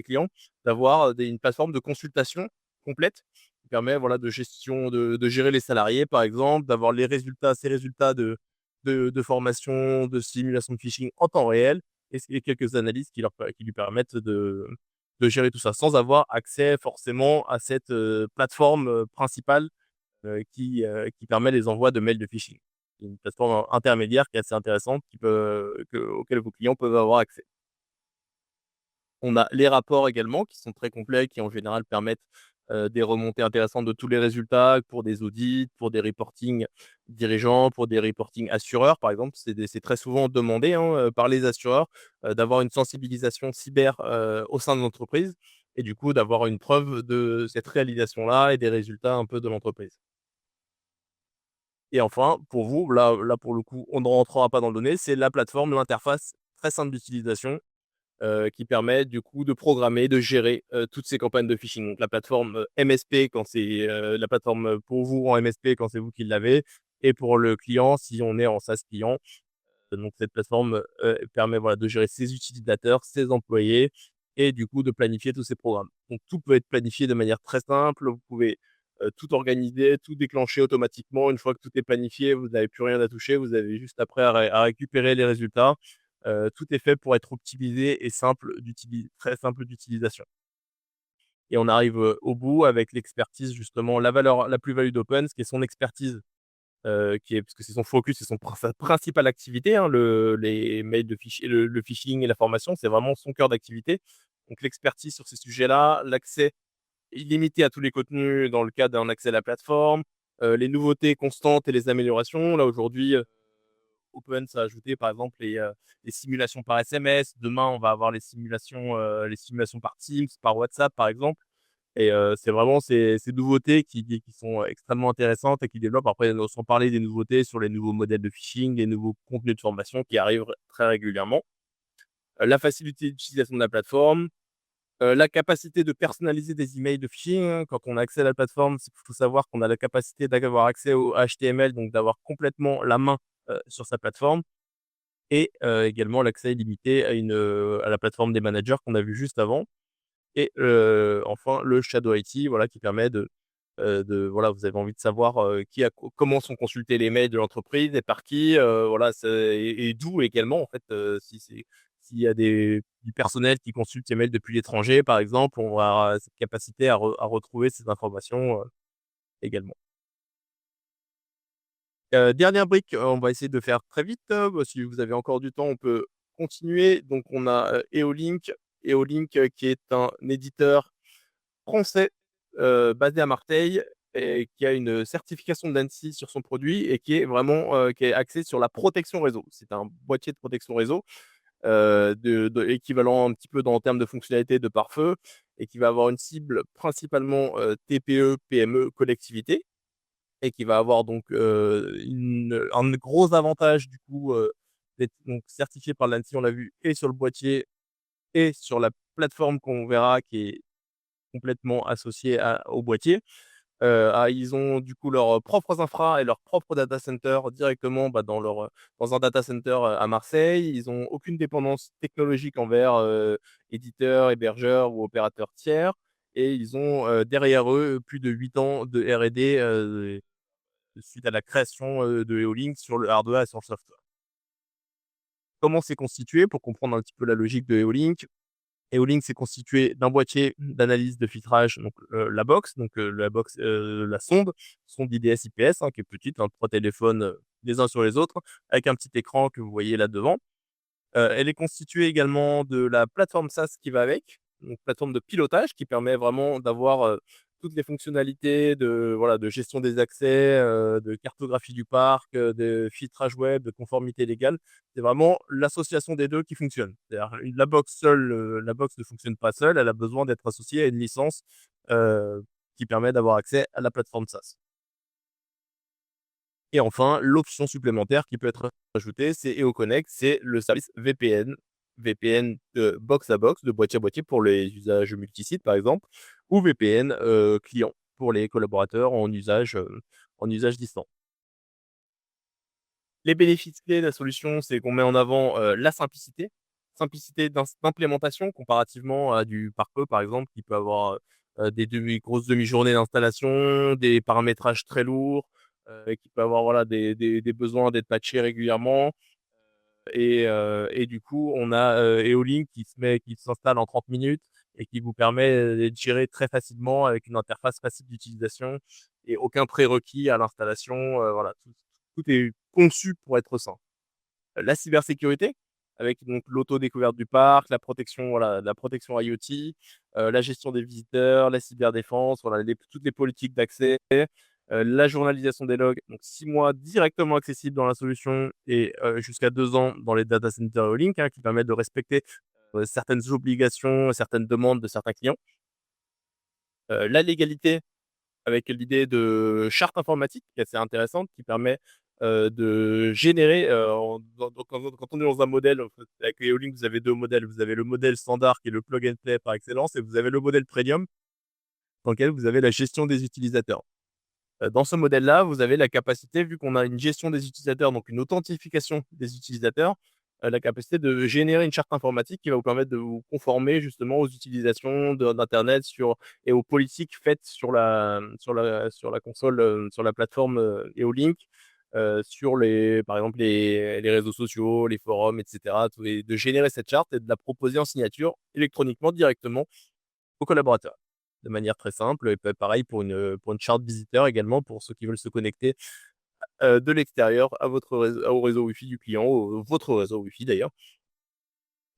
client, d'avoir une plateforme de consultation complète qui permet voilà, de gérer les salariés, par exemple, d'avoir ces résultats de formation, de simulation de phishing en temps réel et quelques analyses qui lui permettent de gérer tout ça sans avoir accès forcément à cette plateforme principale qui permet les envois de mails de phishing. C'est une plateforme intermédiaire qui est assez intéressante auquel vos clients peuvent avoir accès. On a les rapports également qui sont très complets, qui en général permettent des remontées intéressantes de tous les résultats pour des audits, pour des reportings dirigeants, pour des reportings assureurs, par exemple. C'est très souvent demandé par les assureurs d'avoir une sensibilisation cyber au sein de l'entreprise et du coup d'avoir une preuve de cette réalisation-là et des résultats un peu de l'entreprise. Et enfin, pour vous, là pour le coup, on ne rentrera pas dans le données, c'est la plateforme, l'interface très simple d'utilisation qui permet du coup de programmer, de gérer toutes ces campagnes de phishing. Donc la plateforme MSP quand c'est la plateforme pour vous en MSP quand c'est vous qui l'avez, et pour le client si on est en SaaS client. Donc cette plateforme permet voilà, de gérer ses utilisateurs, ses employés, et du coup de planifier tous ces programmes. Donc tout peut être planifié de manière très simple. Vous pouvez tout organiser, tout déclencher automatiquement. Une fois que tout est planifié, vous n'avez plus rien à toucher. Vous avez juste après à récupérer les résultats. Tout est fait pour être optimisé et très simple d'utilisation. Et on arrive au bout avec l'expertise, justement, la plus-value d'Open, ce qui est son expertise, parce que c'est son focus, c'est sa principale activité, hein, les mails de phishing, le phishing et la formation, c'est vraiment son cœur d'activité. Donc l'expertise sur ces sujets-là, l'accès illimité à tous les contenus dans le cas d'un accès à la plateforme, les nouveautés constantes et les améliorations. Là, aujourd'hui, Open, ça a ajouté, par exemple, les simulations par SMS. Demain, on va avoir les simulations par Teams, par WhatsApp, par exemple. Et c'est vraiment ces nouveautés qui sont extrêmement intéressantes et qui développent. Après, sans parler des nouveautés sur les nouveaux modèles de phishing, les nouveaux contenus de formation qui arrivent très régulièrement. La facilité d'utilisation de la plateforme, la capacité de personnaliser des emails de phishing, hein. Quand on a accès à la plateforme, il faut savoir qu'on a la capacité d'avoir accès au HTML, donc d'avoir complètement la main sur sa plateforme, et également l'accès illimité à la plateforme des managers qu'on a vu juste avant. Et enfin, le Shadow IT, voilà, qui permet voilà, vous avez envie de savoir comment sont consultés les mails de l'entreprise et par qui, voilà, et d'où également, en fait, s'il y a du personnel qui consulte ces mails depuis l'étranger, par exemple, on va avoir cette capacité à retrouver ces informations également. Dernière brique, on va essayer de faire très vite. Si vous avez encore du temps, on peut continuer. Donc, on a Eolink. Eolink, qui est un éditeur français basé à Marseille et qui a une certification de l'ANSSI sur son produit et qui est axé sur la protection réseau. C'est un boîtier de protection réseau équivalent un petit peu en termes de fonctionnalité de pare-feu et qui va avoir une cible principalement TPE, PME, collectivité et qui va avoir donc un gros avantage du coup d'être donc certifié par l'ANSSI, on l'a vu, et sur le boîtier et sur la plateforme qu'on verra qui est complètement associés au boîtier. Ils ont du coup leurs propres infra et leurs propres data centers directement dans un data center à Marseille. Ils n'ont aucune dépendance technologique envers éditeurs, hébergeurs ou opérateurs tiers. Et ils ont derrière eux plus de 8 ans de R&D suite à la création de Eolink sur le hardware et sur le software. Comment c'est constitué pour comprendre un petit peu la logique de Eolink? Eolink, c'est constitué d'un boîtier d'analyse de filtrage, donc la box, la sonde IDS IPS, hein, qui est petite, hein, 3 téléphones les uns sur les autres, avec un petit écran que vous voyez là devant. Elle est constituée également de la plateforme SaaS qui va avec, donc plateforme de pilotage qui permet vraiment d'avoir toutes les fonctionnalités de gestion des accès, de cartographie du parc, de filtrage web, de conformité légale. C'est vraiment l'association des deux qui fonctionne. C'est-à-dire la box ne fonctionne pas seule, elle a besoin d'être associée à une licence euh, qui permet d'avoir accès à la plateforme SaaS. Et enfin, l'option supplémentaire qui peut être ajoutée, c'est EOConnect, c'est le service VPN. VPN de box à box, de boîtier à boîtier pour les usages multisites par exemple, ou VPN client pour les collaborateurs en usage distant. Les bénéfices clés de la solution, c'est qu'on met en avant la simplicité, d'implémentation comparativement à du pare-feu par exemple, qui peut avoir des grosses demi-journées d'installation, des paramétrages très lourds, qui peut avoir voilà, des besoins d'être patchés régulièrement. Et du coup, on a Eolink qui s'installe en 30 minutes et qui vous permet de gérer très facilement avec une interface facile d'utilisation et aucun prérequis à l'installation. Voilà, tout est conçu pour être simple. La cybersécurité, avec donc l'auto-découverte du parc, la protection, voilà, la protection IoT, la gestion des visiteurs, la cyberdéfense, voilà, toutes les politiques d'accès, la journalisation des logs, donc 6 mois directement accessibles dans la solution et jusqu'à 2 ans dans les data centers Eolink, hein, qui permettent de respecter certaines obligations, certaines demandes de certains clients. La légalité, avec l'idée de charte informatique qui est assez intéressante, qui permet de générer, quand on est dans un modèle, en fait, avec Eolink, vous avez deux modèles. Vous avez le modèle standard qui est le plug and play par excellence et vous avez le modèle premium dans lequel vous avez la gestion des utilisateurs. Dans ce modèle-là, vous avez la capacité, vu qu'on a une gestion des utilisateurs, donc une authentification des utilisateurs, la capacité de générer une charte informatique qui va vous permettre de vous conformer justement aux utilisations d'Internet et aux politiques faites sur la console, sur la plateforme Eolink, par exemple, les réseaux sociaux, les forums, etc. Et de générer cette charte et de la proposer en signature électroniquement directement aux collaborateurs de manière très simple. Et pareil pour une charte visiteur également, pour ceux qui veulent se connecter de l'extérieur à au réseau Wi-Fi du client, votre réseau Wi-Fi d'ailleurs.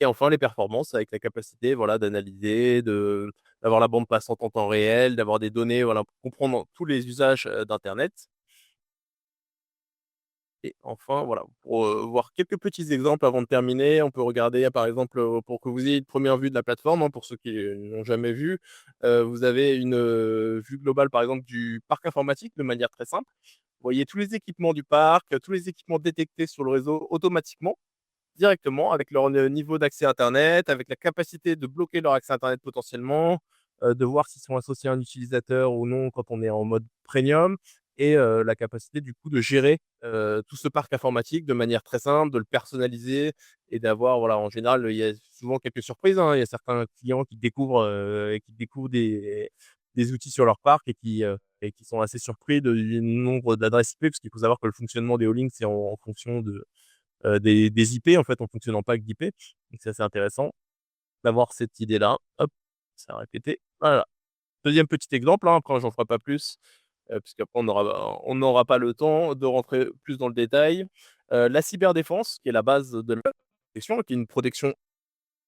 Et enfin, les performances avec la capacité voilà, d'analyser, d'avoir la bande passante en temps réel, d'avoir des données voilà, pour comprendre tous les usages d'Internet. Et enfin, voilà, pour voir quelques petits exemples avant de terminer, on peut regarder, par exemple, pour que vous ayez une première vue de la plateforme, hein, pour ceux qui n'ont jamais vu, vous avez une vue globale, par exemple, du parc informatique de manière très simple. Vous voyez tous les équipements du parc, tous les équipements détectés sur le réseau automatiquement, directement, avec leur niveau d'accès Internet, avec la capacité de bloquer leur accès Internet potentiellement, de voir s'ils sont associés à un utilisateur ou non quand on est en mode premium, et la capacité du coup de gérer tout ce parc informatique de manière très simple, de le personnaliser et d'avoir, voilà, en général, il y a souvent quelques surprises, hein. Il y a certains clients qui découvrent des outils sur leur parc et qui sont assez surpris du nombre d'adresses IP, parce qu'il faut savoir que le fonctionnement des Holdings, c'est en fonction des IP, en fait, en fonctionnant pas avec d'IP. Donc, c'est assez intéressant d'avoir cette idée-là. Hop, ça a répété. Voilà. Deuxième petit exemple, hein, après, j'en ferai pas plus, puisqu'après, on n'aura pas le temps de rentrer plus dans le détail. La cyberdéfense, qui est la base de la protection, qui est une protection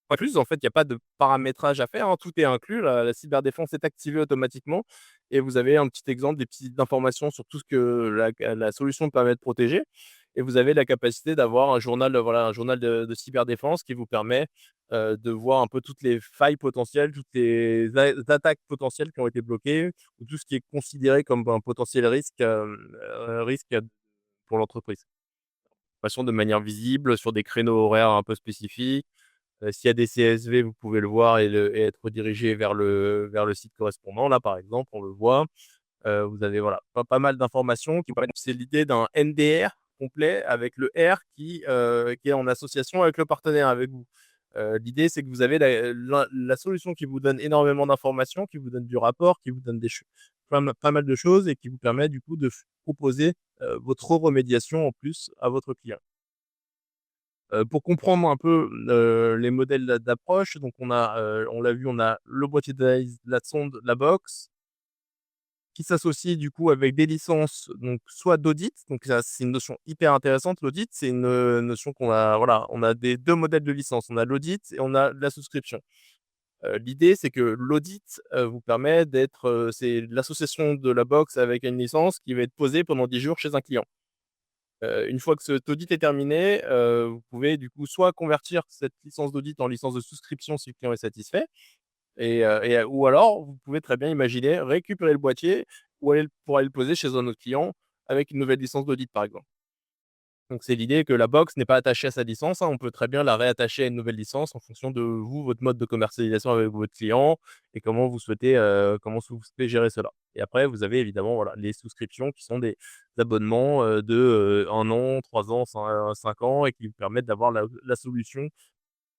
pas plus. En fait, il n'y a pas de paramétrage à faire, hein, tout est inclus. La cyberdéfense est activée automatiquement et vous avez un petit exemple, des petites informations sur tout ce que la solution permet de protéger. Et vous avez la capacité d'avoir un journal, voilà, un journal de cyberdéfense qui vous permet de voir un peu toutes les failles potentielles, toutes les attaques potentielles qui ont été bloquées, ou tout ce qui est considéré comme un potentiel risque pour l'entreprise. Façon de manière visible, sur des créneaux horaires un peu spécifiques. S'il y a des CSV, vous pouvez le voir et être redirigé vers le site correspondant. Là, par exemple, on le voit. Vous avez voilà, pas mal d'informations qui permettent. C'est l'idée d'un NDR complet avec le R qui est en association avec le partenaire, avec vous. L'idée, c'est que vous avez la solution qui vous donne énormément d'informations, qui vous donne du rapport, qui vous donne pas mal de choses et qui vous permet du coup de proposer votre remédiation en plus à votre client. Pour comprendre un peu les modèles d'approche, donc on l'a vu, on a le boîtier d'analyse, la sonde, la box, qui s'associe du coup avec des licences, donc soit d'audit, donc ça c'est une notion hyper intéressante. L'audit, c'est une notion qu'on a, voilà, on a des deux modèles de licence, on a l'audit et on a la souscription. L'idée, c'est que l'audit vous permet d'être, c'est l'association de la box avec une licence qui va être posée pendant 10 jours chez un client. Une fois que cet audit est terminé, vous pouvez du coup soit convertir cette licence d'audit en licence de souscription si le client est satisfait, ou alors vous pouvez très bien imaginer récupérer le boîtier ou pour aller le poser chez un autre client avec une nouvelle licence d'audit, par exemple. Donc c'est l'idée que la box n'est pas attachée à sa licence, hein. On peut très bien la réattacher à une nouvelle licence en fonction de vous, votre mode de commercialisation avec votre client et comment vous souhaitez gérer cela. Et après, vous avez évidemment, voilà, les souscriptions qui sont des abonnements, de, 1 an, 3 ans, 5 ans et qui vous permettent d'avoir la solution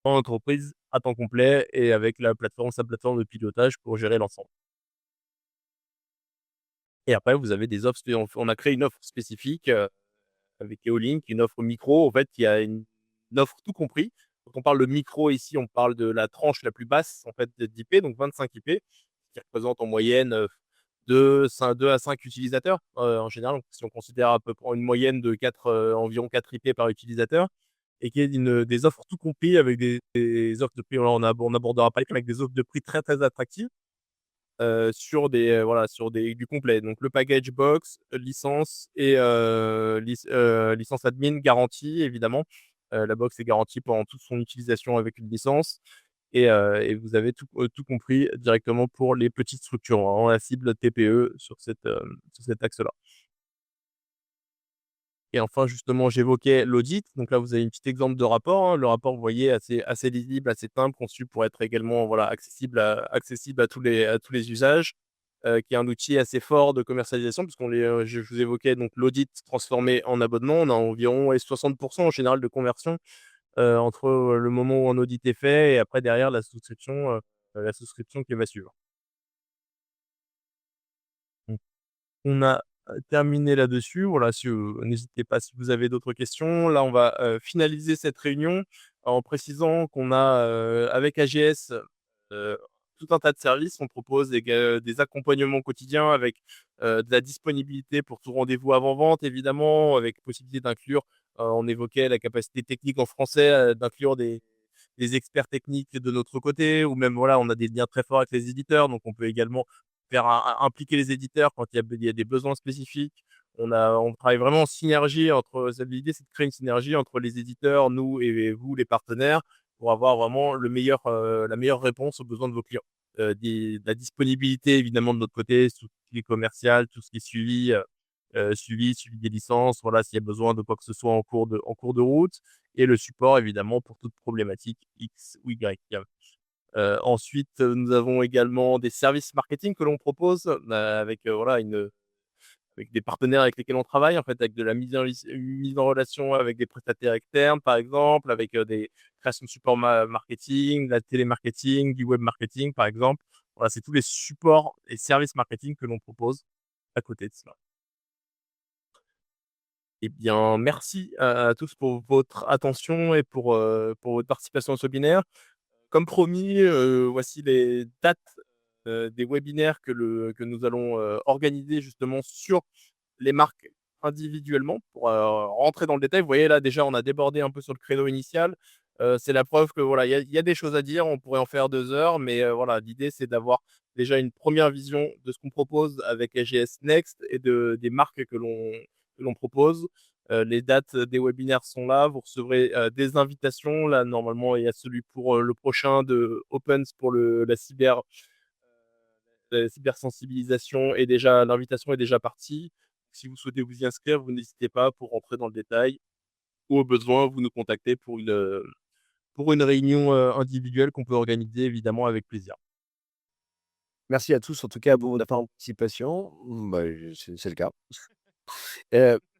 en entreprise à temps complet et avec sa plateforme de pilotage pour gérer l'ensemble. Et après, vous avez des offres on a créé une offre spécifique, avec Eolink, une offre micro, en fait, qui a une offre tout compris. Quand on parle de micro ici, on parle de la tranche la plus basse, en fait, d'IP, donc 25 IP, qui représente en moyenne 2 à 5 utilisateurs, en général. Donc, si on considère à peu près une moyenne de environ 4 IP par utilisateur, et qui est des offres tout compris avec des offres de prix, on abordera pas avec des offres de prix très très attractives sur du complet. Donc le package box, licence et licence admin garantie évidemment. La box est garantie pendant toute son utilisation avec une licence et vous avez tout compris directement pour les petites structures, hein, la cible TPE sur cet axe-là. Et enfin, justement, j'évoquais l'audit. Donc là, vous avez un petit exemple de rapport, hein. Le rapport, vous voyez, assez lisible, assez simple, conçu pour être également, voilà, accessible à tous les usages, qui est un outil assez fort de commercialisation, puisqu'on je vous évoquais donc l'audit transformé en abonnement. On a environ 60% en général de conversion entre le moment où un audit est fait et après derrière la souscription qui va suivre. On a terminé là-dessus. Voilà, n'hésitez pas si vous avez d'autres questions. Là, on va finaliser cette réunion en précisant qu'on a, avec AGS, euh, tout un tas de services. On propose des accompagnements quotidiens avec de la disponibilité pour tout rendez-vous avant-vente, évidemment, avec possibilité d'inclure, on évoquait la capacité technique en français, d'inclure des experts techniques de notre côté, ou même, voilà, on a des liens très forts avec les éditeurs, donc on peut également impliquer les éditeurs quand il y a des besoins spécifiques. On travaille vraiment en synergie l'idée, c'est de créer une synergie entre les éditeurs, nous et vous, les partenaires, pour avoir vraiment la meilleure réponse aux besoins de vos clients. De la disponibilité, évidemment, de notre côté, tout ce qui est commercial, tout ce qui est suivi des licences, voilà, s'il y a besoin de quoi que ce soit en cours de route, et le support, évidemment, pour toute problématique X ou Y. Ensuite, nous avons également des services marketing que l'on propose avec voilà avec des partenaires avec lesquels on travaille, en fait, avec de la mise en relation avec des prestataires externes, par exemple, avec des créations de support marketing, de la télémarketing, du web marketing, par exemple. Voilà, c'est tous les supports et services marketing que l'on propose à côté de cela. Eh bien, merci à tous pour votre attention et pour votre participation au webinaire. Comme promis, voici les dates des webinaires que nous allons organiser justement sur les marques individuellement pour rentrer dans le détail. Vous voyez là, déjà, on a débordé un peu sur le créneau initial. C'est la preuve que voilà, il y a des choses à dire. On pourrait en faire 2 heures, mais voilà, l'idée c'est d'avoir déjà une première vision de ce qu'on propose avec AGS Next et des marques que l'on propose. Les dates des webinaires sont là. Vous recevrez des invitations. Là, normalement, il y a celui pour le prochain de Opens pour la cybersensibilisation est déjà, l'invitation est déjà partie. Si vous souhaitez vous y inscrire, vous n'hésitez pas pour rentrer dans le détail ou au besoin, vous nous contactez pour une réunion individuelle qu'on peut organiser évidemment avec plaisir. Merci à tous en tout cas pour votre participation. Bah, c'est le cas.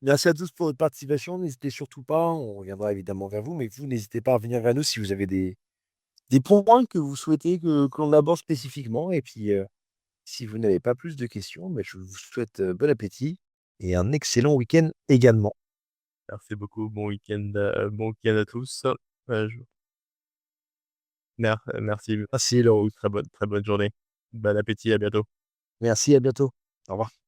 Merci à tous pour votre participation. N'hésitez surtout pas, on reviendra évidemment vers vous, mais vous n'hésitez pas à revenir vers nous si vous avez des points que vous souhaitez que l'on aborde spécifiquement et puis, si vous n'avez pas plus de questions, bah, je vous souhaite, bon appétit et un excellent week-end également. Merci beaucoup. Bon week-end à tous. Je merci Merci Laurent. beaucoup. Très bonne journée. Bon appétit, à bientôt. Merci, à bientôt. Au revoir.